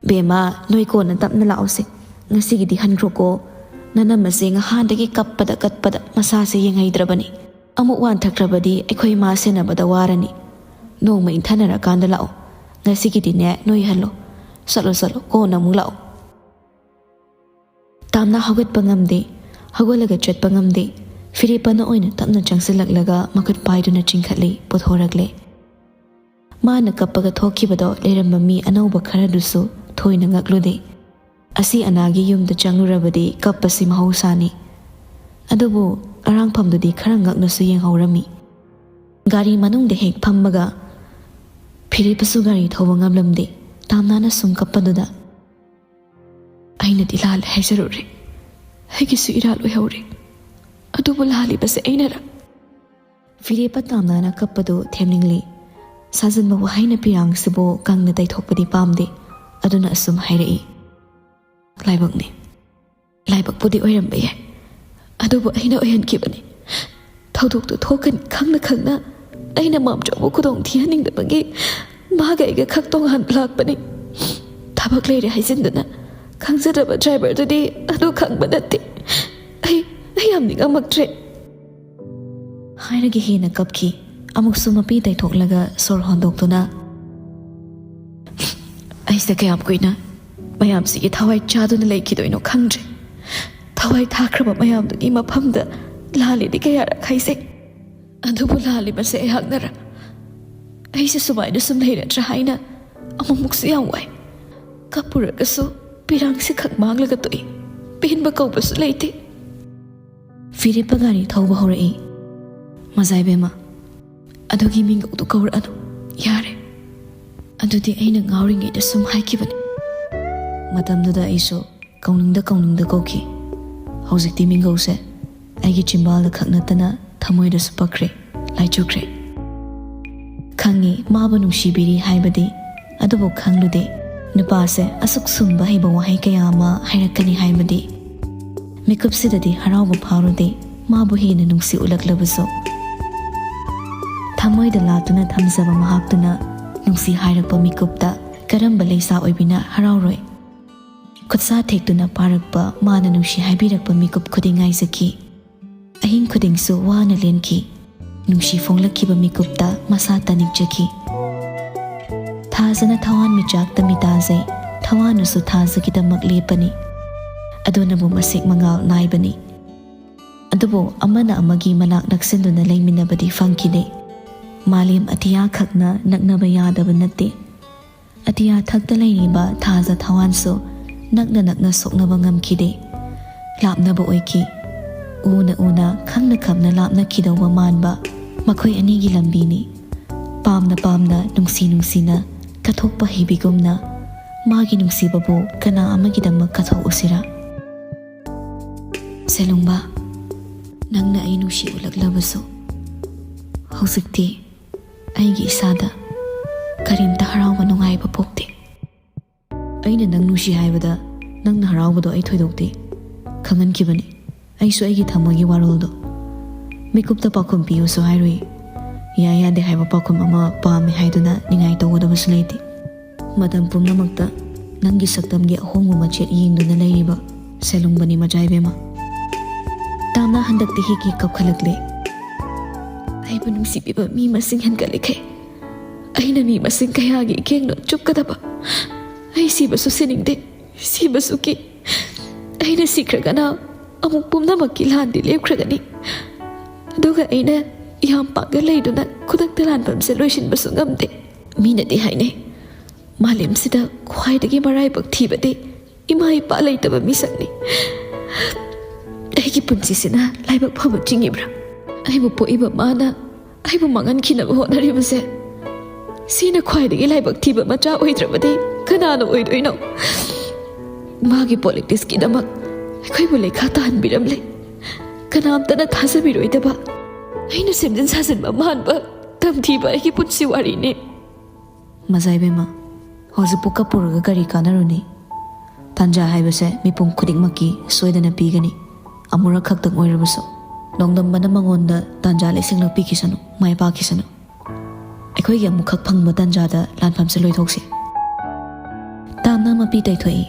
ꯕꯦꯝꯃ ꯅꯣꯏ ꯀꯣꯟꯅ ꯇꯞꯅ ꯂꯥꯛꯑꯣꯁꯦ ꯉꯁꯤꯒꯤꯗꯤ ꯍꯟꯈ꯭ꯔꯣꯀꯣ ꯅꯅꯝꯃꯁꯦ ꯉꯍꯥꯟꯗꯒꯤ ꯀꯠꯄꯗ ꯃꯁꯥꯁꯦ ꯌꯦꯡꯍꯩꯗ꯭ꯔꯕꯅꯤ ꯑꯃꯨꯛ ꯋꯥꯟꯊꯈ꯭ꯔꯕꯗꯤ ꯑꯩꯈꯣꯏ ꯃꯥ ꯁꯦꯟꯅꯕꯗ ꯋꯥꯔꯅꯤ ꯅꯣꯡꯃ ꯏꯟꯊꯅꯔꯀꯥꯟꯗ ꯂꯥꯛꯑꯣ ꯉꯁꯤꯒꯤꯗꯤꯅꯦ ꯅꯣꯏ ꯍꯜꯂꯣ ꯆꯠꯂꯣ ꯀꯣꯟꯅ ꯑꯃꯨꯛ ꯂꯥꯛꯑꯣ ꯇꯥꯝꯅ ꯍꯧꯒꯠꯄ ꯉꯝꯗꯦ ꯍꯧꯒꯠꯂꯒ ꯆꯠꯄ ꯉꯝꯗꯦ ꯐꯤꯔꯦꯞꯄꯅ ꯑꯣꯏꯅ ꯇꯞꯅ ꯆꯪꯁꯤꯜꯂꯛꯂꯒ ꯃꯈꯨꯠ ꯄꯥꯏꯗꯨꯅ ꯆꯤꯡꯈꯠꯂꯤ ꯄꯨꯊꯣꯔꯛꯂꯦ ꯃꯥꯅ ꯀꯞꯄꯒ ꯊꯣꯛꯈꯤꯕꯗꯣ ꯂꯩꯔꯝꯕ ꯃꯤ ꯑꯅꯧꯕ ꯈꯔꯗꯨꯁꯨ ꯊꯣꯏꯅ ꯉꯛꯂꯨꯗꯦ ꯑꯁꯤ ꯑꯅꯥꯒꯤ ꯌꯨꯝꯗ ꯆꯪꯂꯨꯔꯕꯗꯤ ꯀꯞꯄꯁꯤ ꯃꯍꯧꯁꯥꯅꯤ ꯑꯗꯨꯕꯨ ꯑꯔꯥꯡꯐꯝꯗꯨꯗꯤ ꯈꯔ ꯉꯛꯅꯁꯨ ꯌꯦꯡꯍꯧꯔꯝꯃꯤ ꯒꯥꯔꯤ ꯃꯅꯨꯡꯗ ꯍꯦꯛ ꯐꯝꯃꯒ ꯐꯤꯔꯦꯞꯄꯁꯨ ꯒꯥꯔꯤ ꯊꯧꯕ ꯉꯝꯂꯝꯗꯦ ꯇꯥꯝꯅꯥꯅ ꯁꯨꯝ ꯀꯞꯄꯗꯨꯗ ꯑꯩꯅꯗꯤ ꯂꯥꯜꯂꯦ ꯍꯥꯏꯖꯔꯨꯔꯦ ꯑꯩꯒꯤꯁꯨ ꯏꯔꯥꯜ ꯑꯣꯏꯍꯧꯔꯦ ꯑꯗꯨꯕꯨ ꯂꯥꯜꯂꯤꯕꯁꯦ ꯑꯩꯅꯔ ꯐꯤꯔꯦꯞꯄ ꯇꯥꯝꯅꯥꯅ ꯀꯞꯄꯗꯨ ꯊꯦꯝꯅꯤꯡꯂꯤ ꯁꯥꯖꯟꯕ ꯋꯥꯍꯩꯅ ꯄꯤꯔꯥꯡꯁꯤꯕꯨ ꯀꯪꯅ ꯇꯩꯊꯣꯛꯄꯗꯤ ꯄꯥꯝꯗꯦ ꯑꯗꯨꯅ ꯑꯁꯨꯝ ꯍꯥꯏꯔꯛꯏ ꯂꯥꯏꯕꯛꯅꯤ ꯂꯥꯏꯕꯛꯄꯨꯗꯤ ꯑꯣꯏꯔꯝꯕ ꯌꯥꯏ ꯑꯗꯨꯕꯨ ꯑꯩꯅ ꯑꯣꯏꯍꯟꯈꯤꯕꯅꯤ ꯊꯧꯗꯣꯛꯇꯨ ꯊꯣꯛꯀꯅꯤ ꯈꯪꯅ ꯈꯪꯅ ꯑꯩꯅ ꯃꯥꯝꯆꯧꯕꯨ ꯈꯨꯗꯣꯡ ꯊꯤꯍꯟꯅꯤꯡꯗꯕꯒꯤ ꯃꯥꯒ ꯑꯩꯒ ꯈꯛ ꯇꯣꯉꯥꯟꯕ ꯂꯥꯛꯄꯅꯤ ꯊꯕꯛ ꯂꯩꯔꯦ ꯍꯥꯏꯖꯤꯟꯗꯨꯅ ꯈꯪꯖꯗꯕ ꯗ꯭ꯔꯥꯏꯚꯔꯗꯨꯗꯤ ꯑꯗꯨ ꯈꯪꯕ ꯅꯠꯇꯦ ꯑꯩ ꯌꯥꯝ ꯅꯤꯡꯉꯝꯃꯛꯇ꯭ꯔꯦ ꯍꯥꯏꯔꯒ ꯍꯦꯟꯅ ꯀꯞꯈꯤ ꯑꯃꯨꯛꯁꯨ ꯃꯄꯤ ꯇꯩꯊꯣꯛꯂꯒ ꯁꯣꯔ ꯍꯣꯟꯗꯣꯛꯇꯨꯅ ꯑꯩꯁꯦ ꯀꯌꯥꯝ ꯀꯨꯏꯅ ꯃꯌꯥꯝꯁꯤꯒꯤ ꯊꯋꯥꯏ ꯆꯥꯗꯨꯅ ꯂꯩꯈꯤꯗꯣꯏꯅꯣ ꯈꯪꯗ꯭ꯔꯦ ꯊꯋꯥꯏ ꯊꯥꯈ꯭ꯔꯕ ꯃꯌꯥꯝꯗꯨꯒꯤ ꯃꯐꯝꯗ ꯂꯥꯜꯂꯤꯗꯤ ꯀꯌꯥꯔꯛ ꯍꯥꯏꯖꯩ ꯑꯗꯨꯕꯨ ꯂꯥꯜꯂꯤꯕꯁꯦ ꯑꯩꯍꯥꯛꯅꯔ ꯑꯩꯁꯦ ꯁꯨꯃꯥꯏꯅ ꯁꯨꯝ ꯂꯩꯔꯗ꯭ꯔꯥ ꯍꯥꯏꯅ ꯑꯃꯨꯛꯃꯨꯛꯁꯨ ꯌꯥꯝ ꯋꯥꯏ ꯀꯞꯄꯨꯔꯒꯁꯨ ꯄꯤꯔꯥꯡꯁꯤ ꯈꯛ ꯃꯥꯡꯂꯒ ꯇꯣꯛꯏ ꯄꯦꯟꯕ ꯀꯧꯕꯁꯨ ꯂꯩꯇꯦ ꯐꯤꯔꯦꯞꯄ ꯒꯥꯔꯤ ꯊꯧꯕ ꯍꯧꯔꯛꯏ ꯃꯖꯥꯏꯕꯦꯝꯃ ꯑꯗꯨꯒꯤ ꯃꯤꯡꯒꯧꯗꯨ ꯀꯧꯔꯛꯑꯅꯨ ꯌꯥꯔꯦ ꯑꯗꯨꯗꯤ ꯑꯩꯅ ꯉꯥꯎꯔꯤꯉꯩꯗ ꯁꯨꯝ ꯍꯥꯏꯈꯤꯕꯅꯤ ꯃꯇꯝꯗꯨꯗ ꯑꯩꯁꯨ ꯀꯧꯅꯤꯡꯗ ꯀꯧꯈꯤ ꯍꯧꯖꯤꯛꯇꯤ ꯃꯤꯡꯒꯧꯁꯦ ꯑꯩꯒꯤ ꯆꯤꯝꯕꯥꯜꯗ ꯈꯛ ꯅꯠꯇꯅ ꯊꯃꯣꯏꯗꯁꯨ ꯄꯛꯈ꯭ꯔꯦ, ꯂꯥꯏꯆꯨꯈ꯭ꯔꯦ꯫ ꯈꯪꯉꯤ ꯃꯥꯕꯨ ꯅꯨꯡꯁꯤꯕꯤꯔꯤ ꯍꯥꯏꯕꯗꯤ, ꯑꯗꯨꯕꯨ ꯈꯪꯂꯨꯗꯦ ꯅꯨꯄꯥꯁꯦ ꯑꯁꯨꯛ ꯁꯨꯝꯕ ꯍꯩꯕ ꯋꯥꯍꯩ ꯀꯌꯥ ꯑꯃ ꯍꯥꯏꯔꯛꯀꯅꯤ ꯍꯥꯏꯕꯗꯤ꯫ ꯃꯤꯀꯨꯞꯁꯤꯗꯗꯤ ꯍꯔꯥꯎꯕ ꯐꯥꯎꯔꯨꯗꯦ ꯃꯥꯕꯨ ꯍꯦꯟꯅ ꯅꯨꯡꯁꯤ ꯎꯠꯂꯛꯂꯕꯁꯨ꯫ ꯊꯃꯣꯏꯗ ꯂꯥꯠꯇꯨꯅ ꯊꯝꯖꯕ ꯃꯍꯥꯛꯇꯨꯅ ꯅꯨꯡꯁꯤ ꯍꯥꯏꯔꯛꯄ ꯃꯤꯀꯨꯞꯇ ꯀꯔꯝꯕ ꯂꯩꯁꯥ ꯑꯣꯏꯕꯤꯅ ꯍꯔꯥꯎꯔꯣꯏ? ꯈꯨꯠꯁꯥ ꯊꯦꯛꯇꯨꯅ ꯄꯥꯔꯛꯄ ꯃꯥꯅ ꯅꯨꯡꯁꯤ ꯍꯥꯏꯕꯤꯔꯛꯄ ꯃꯤꯀꯨꯞ ꯈꯨꯗꯤꯡ ꯉꯥꯏꯖꯈꯤ꯫ ꯑꯍꯤꯡ ꯈꯨꯗꯤꯡꯁꯨ ꯋꯥꯅ ꯂꯦꯟꯈꯤ꯫ ꯅꯨꯡꯁꯤ ꯐꯣꯡꯂꯛꯈꯤꯕ ꯃꯤꯀꯨꯞꯇ ꯃꯁꯥ ꯇꯅꯤꯛꯆꯈꯤ꯫ ꯊꯥꯖꯅ ꯊꯋꯥꯟ ꯃꯤꯆꯥꯛꯇ ꯃꯤꯇꯥꯖꯩ, ꯊꯋꯥꯟꯅꯁꯨ ꯊꯥꯖꯒꯤꯗꯃꯛ ꯂꯦꯞꯄꯅꯤ꯫ ꯑꯗꯨꯅꯕꯨ ꯃꯁꯦꯛ ꯃꯉꯥꯜ ꯅꯥꯏꯕꯅꯤ꯫ ꯑꯗꯨꯕꯨ ꯑꯃꯅ ꯑꯃꯒꯤ ꯃꯅꯥꯛ ꯅꯛꯁꯤꯟꯗꯨꯅ ꯂꯩꯃꯤꯟꯅꯕꯗꯤ ꯐꯪꯈꯤꯗꯦ꯫ ꯃꯥꯂꯦꯝ ꯑꯇꯤꯌꯥ ꯈꯛꯅ ꯅꯛꯅꯕ ꯌꯥꯗꯕ ꯅꯠꯇꯦ꯫ ꯑꯇꯤꯌꯥ ꯊꯛꯇ ꯂꯩꯔꯤꯕ ꯊꯥꯖ ꯊꯋꯥꯟꯁꯨ ꯅꯛꯅ ꯅꯛꯅ ꯁꯣꯛꯅꯕ ꯉꯝꯈꯤꯗꯦ꯫ ꯂꯥꯞꯅꯕ ꯑꯣꯏꯈꯤ꯫ ꯎꯅ ꯎꯅ ꯈꯪꯅ ꯈꯪꯅ ꯂꯥꯞꯅꯈꯤꯗꯧꯕ ꯃꯥꯟꯕ ꯃꯈꯣꯏ ꯑꯅꯤꯒꯤ ꯂꯝꯕꯤꯅꯤ꯫ ꯄꯥꯝꯅ ꯄꯥꯝꯅ ꯅꯨꯡꯁꯤ ꯅꯨꯡꯁꯤꯅ ꯀꯠꯊꯣꯛꯄ ꯍꯩꯕꯤꯒꯨꯝꯅ ꯃꯥꯒꯤ ꯅꯨꯡꯁꯤꯕꯕꯨ ꯀꯅꯥ ꯑꯃꯒꯤꯗꯃꯛ ꯀꯠꯊꯣꯛꯎꯁꯤꯔꯥ? ꯁꯦꯂꯨꯡꯕ, ꯅꯪꯅ ꯑꯩ ꯅꯨꯡꯁꯤ ꯎꯠꯂꯛꯂꯕꯁꯨ ꯍꯧꯖꯤꯛꯇꯤ ꯑꯩꯒꯤ ꯏꯁꯥꯗ ꯀꯔꯤꯝꯇ ꯍꯔꯥꯎꯕ ꯅꯨꯡꯉꯥꯏꯕ ꯄꯣꯛꯇꯦ꯫ ꯑꯩꯅ ꯅꯪ ꯅꯨꯡꯁꯤ ꯍꯥꯏꯕꯗ ꯅꯪꯅ ꯍꯔꯥꯎꯕꯗꯣ ꯑꯩ ꯊꯣꯏꯗꯣꯛꯇꯦ ꯈꯪꯍꯟꯈꯤꯕꯅꯤ ꯑꯩꯁꯨ ꯑꯩꯒꯤ ꯊꯃꯣꯏꯒꯤ ꯋꯥꯔꯣꯜꯗꯣ꯫ ꯃꯤꯀꯨꯞꯇ ꯄꯥꯎꯈꯨꯝ ꯄꯤꯌꯨꯁꯨ ꯍꯥꯏꯔꯨꯏ꯫ ꯌꯥꯏ ꯌꯥꯗꯦ ꯍꯥꯏꯕ ꯄꯥꯎꯈꯨꯝ ꯑꯃ ꯄꯥꯝꯃꯦ ꯍꯥꯏꯗꯨꯅ ꯅꯤꯡꯉꯥꯏ ꯇꯧꯒꯗꯕꯁꯨ ꯂꯩꯇꯦ꯫ ꯃꯇꯝ ꯄꯨꯝꯅꯃꯛꯇ ꯅꯪꯒꯤ ꯁꯛꯇꯝꯒꯤ ꯑꯍꯣꯡꯕ ꯃꯆꯦꯠ ꯌꯦꯡꯗꯨꯅ ꯂꯩꯔꯤꯕ ꯁꯦꯂꯨꯡꯕꯅꯤ ꯃꯆꯥꯏꯕꯦꯝꯃ꯫ ꯇꯥꯝꯅ ꯍꯟꯗꯛꯇꯤ ꯍꯤꯛ ꯀꯞꯈꯠꯂꯛꯂꯦ꯫ ꯑꯩꯕꯨ ꯅꯨꯡꯁꯤꯕꯤꯕ ꯃꯤ ꯃꯁꯤꯡ ꯍꯦꯟꯒꯠꯂꯤꯈꯩ ꯑꯩꯅ ꯃꯤ ꯃꯁꯤꯡ ꯀꯌꯥꯒꯤ ꯏꯀꯦꯡꯅꯣ ꯆꯨꯞꯀꯗꯕ? ꯑꯩ ꯁꯤꯕꯁꯨ ꯁꯤꯅꯤꯡꯗꯦ, ꯁꯤꯕꯁꯨ ꯀꯤ꯫ ꯑꯩꯅ ꯁꯤꯈ꯭ꯔꯒꯅ ꯑꯃꯨꯛ ꯄꯨꯝꯅꯃꯛꯀꯤ ꯂꯥꯟꯗꯤ ꯂꯦꯞꯈ꯭ꯔꯒꯅꯤ꯫ ꯑꯗꯨꯒ ꯑꯩꯅ ꯌꯥꯝ ꯄꯥꯡꯒꯜ ꯂꯩꯗꯨꯅ ꯈꯨꯗꯛꯇ ꯂꯥꯟꯐꯝꯁꯦ ꯂꯣꯏꯁꯤꯟꯕꯁꯨ ꯉꯝꯗꯦ꯫ ꯃꯤꯅꯗꯤ ꯍꯥꯏꯅꯩ ꯃꯥꯂꯦꯝꯁꯤꯗ ꯈ꯭ꯋꯥꯏꯗꯒꯤ ꯃꯔꯥꯏꯕꯛ ꯊꯤꯕꯗꯤ ꯏꯃꯥ ꯏꯄꯥ ꯂꯩꯇꯕ ꯃꯤꯁꯛꯅꯤ꯫ ꯑꯩꯒꯤ ꯄꯨꯟꯁꯤꯁꯤꯅ ꯂꯥꯏꯕꯛ ꯐꯕ ꯆꯤꯡꯉꯤꯕ꯭ꯔꯥ? ꯑꯩꯕꯨ ꯄꯣꯛꯏꯕ ꯃꯥꯅ ꯑꯩꯕꯨ ꯃꯥꯡꯍꯟꯈꯤꯅꯕ ꯍꯣꯠꯅꯔꯤꯕꯁꯦ ꯁꯤꯅ ꯈ꯭ꯋꯥꯏꯗꯒꯤ ꯂꯥꯏꯕꯛ ꯊꯤꯕ ꯃꯆꯥ ꯑꯣꯏꯗ꯭ꯔꯕꯗꯤ ꯀꯅꯥꯅ ꯑꯣꯏꯗꯣꯏꯅꯣ? ꯃꯥꯒꯤ ꯄꯣꯂꯤꯇꯤꯛꯁꯀꯤꯗꯃꯛ ꯑꯩꯈꯣꯏꯕꯨ ꯂꯩꯈꯥ ꯇꯥꯍꯟꯕꯤꯔꯝꯂꯦ꯫ ꯀꯅꯥꯝꯇꯅ ꯊꯥꯖꯕꯤꯔꯣꯏꯗꯕ, ꯑꯩꯅ ꯁꯦꯝꯖꯤꯟ ꯁꯥꯖꯤꯟꯕ ꯃꯥꯟꯕ ꯇꯝꯊꯤꯕ ꯑꯩꯒꯤ ꯄꯨꯟꯁꯤ ꯋꯥꯔꯤꯅꯤ꯫ ꯃꯆꯥꯏꯕꯦꯝꯃ, ꯍꯧꯖꯤꯛꯄꯨ ꯀꯞꯄꯨꯔꯒ ꯀꯔꯤ ꯀꯥꯟꯅꯔꯨꯅꯤ? ꯇꯥꯟꯖꯥ ꯍꯥꯏꯕꯁꯦ ꯃꯤꯄꯨꯝ ꯈꯨꯗꯤꯡꯃꯛꯀꯤ ꯁꯣꯏꯗꯅ ꯄꯤꯒꯅꯤ, ꯑꯃꯨꯔꯛ ꯈꯛꯇꯪ ꯑꯣꯏꯔꯕꯁꯨ꯫ ꯅꯣꯡꯗꯝꯕꯅ ꯃꯉꯣꯟꯗ ꯇꯥꯟꯖꯥ ꯂꯤꯁꯤꯡꯂꯛ ꯄꯤꯈꯤꯁꯅꯨ, ꯃꯥꯏ ꯄꯥꯛꯈꯤꯁꯅꯨ꯫ ꯑꯩꯈꯣꯏꯒꯤ ꯑꯃꯨꯛꯈꯛ ꯐꯪꯕ ꯇꯥꯟꯖꯥꯗ ꯂꯥꯟꯐꯝꯁꯦ ꯂꯣꯏꯊꯣꯛꯁꯤ꯫ ꯇꯥꯝꯅ ꯃꯄꯤ ꯇꯩꯊꯣꯛꯏ꯫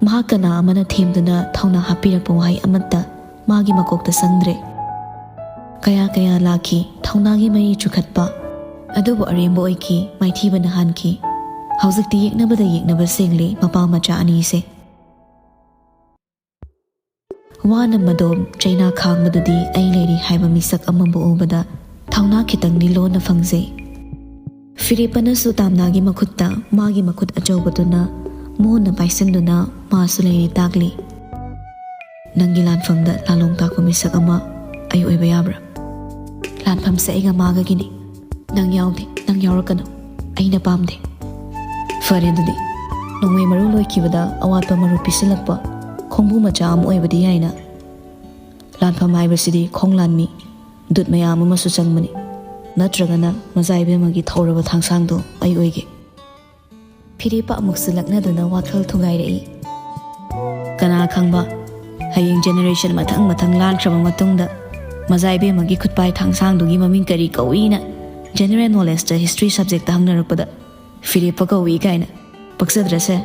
ꯃꯍꯥꯛ ꯀꯅꯥ ꯑꯃꯅ ꯊꯦꯝꯗꯨꯅ ꯊꯧꯅꯥ ꯍꯥꯞꯄꯤꯔꯛꯄ ꯋꯥꯍꯩ ꯑꯃꯠꯇ ꯃꯥꯒꯤ ꯃꯀꯣꯛꯇ ꯆꯪꯗ꯭ꯔꯦ꯫ ꯀꯌꯥ ꯀꯌꯥ ꯂꯥꯛꯈꯤ ꯊꯧꯅꯥꯒꯤ ꯃꯩ ꯆꯨꯈꯠꯄ, ꯑꯗꯨꯕꯨ ꯑꯔꯦꯝꯕ ꯑꯣꯏꯈꯤ, ꯃꯥꯏꯊꯤꯕꯅ ꯍꯥꯟꯈꯤ꯫ ꯍꯧꯖꯤꯛꯇꯤ ꯌꯦꯛꯅꯕꯗ ꯌꯦꯛꯅꯕ ꯁꯦꯡꯂꯦ ꯃꯄꯥ ꯃꯆꯥ ꯑꯅꯤꯁꯦ꯫ ꯋꯥꯅ ꯃꯗꯣꯝ ꯆꯩꯅꯥ ꯈꯥꯡꯕꯗꯨꯗꯤ ꯑꯩ ꯂꯩꯔꯤ ꯍꯥꯏꯕ ꯃꯤꯁꯛ ꯑꯃꯕꯨ ꯎꯕꯗ ꯊꯧꯅꯥ ꯈꯤꯇꯪꯗꯤ ꯂꯣꯟꯅ ꯐꯪꯖꯩ꯫ ꯐꯤꯔꯦꯞꯄꯅꯁꯨ ꯇꯥꯝꯅꯥꯒꯤ ꯃꯈꯨꯠꯇ ꯃꯥꯒꯤ ꯃꯈꯨꯠ ꯑꯆꯧꯕꯗꯨꯅ ꯃꯣꯟꯅ ꯄꯥꯏꯁꯤꯟꯗꯨꯅ ꯃꯥꯁꯨ ꯂꯩꯔꯤ ꯇꯥꯛꯂꯤ꯫ ꯅꯪꯒꯤ ꯂꯥꯟꯐꯝꯗ ꯂꯥꯂꯣꯡ ꯇꯥꯛꯄ ꯃꯤꯁꯛ ꯑꯃ ꯑꯩ ꯑꯣꯏꯕ ꯌꯥꯕ꯭ꯔꯥ? ꯂꯥꯟꯐꯝꯁꯦ ꯑꯩꯒ ꯃꯥꯒꯒꯤꯅꯤ꯫ ꯅꯪ ꯌꯥꯎꯗꯦ, ꯅꯪ ꯌꯥꯎꯔꯛꯀꯅꯨ, ꯑꯩꯅ ꯄꯥꯝꯗꯦ꯫ ꯐꯔꯦ ꯑꯗꯨꯗꯤ ꯅꯣꯡꯃꯩ ꯃꯔꯨ ꯂꯣꯏꯈꯤꯕꯗ ꯑꯋꯥꯠꯄ ꯃꯔꯨ ꯄꯤꯁꯤꯜꯂꯛꯄ ꯈꯣꯡꯕꯨ ꯃꯆꯥ ꯑꯃ ꯑꯣꯏꯕꯗꯤ ꯌꯥꯏꯅ꯫ ꯂꯥꯟꯐꯝ ꯍꯥꯏꯕꯁꯤꯗꯤ ꯈꯣꯡꯂꯥꯟꯅꯤ, ꯗꯨꯠ ꯃꯌꯥꯝ ꯑꯃꯁꯨ ꯆꯪꯕꯅꯤ꯫ ꯅꯠꯇ꯭ꯔꯒꯅ ꯃꯆꯥꯏꯕꯦꯝꯃꯒꯤ ꯊꯧꯔꯕ ꯊꯥꯡꯁꯥꯡꯗꯣ ꯑꯩ ꯑꯣꯏꯒꯦ꯫ ꯐꯤꯔꯦꯞꯄ ꯑꯃꯨꯛꯁꯨ ꯂꯛꯅꯗꯨꯅ ꯋꯥꯈꯜ ꯊꯨꯒꯥꯏꯔꯛꯏ꯫ ꯀꯅꯥ ꯈꯪꯕ, ꯍꯌꯦꯡ ꯖꯦꯅꯦꯔꯦꯁꯟ ꯃꯊꯪ ꯃꯊꯪ ꯂꯥꯟꯈ꯭ꯔꯕ ꯃꯇꯨꯡꯗ ꯃꯆꯥꯏꯕꯦꯝꯃꯒꯤ ꯈꯨꯠꯄꯥꯏ ꯊꯥꯡꯁꯥꯡꯗꯨꯒꯤ ꯃꯃꯤꯡ ꯀꯔꯤ ꯀꯧꯏꯅ ꯖꯦꯅꯔꯦꯜ ꯅꯣꯂꯦꯖꯇ ꯍꯤꯁꯇ꯭ꯔꯤ ꯁꯕꯖꯦꯛꯇ ꯍꯪꯅꯔꯛꯄꯗ ꯐꯤꯔꯦꯞꯄ ꯀꯧꯏ ꯀꯥꯏꯅ ꯄꯛꯆꯗ꯭ꯔꯁꯦ?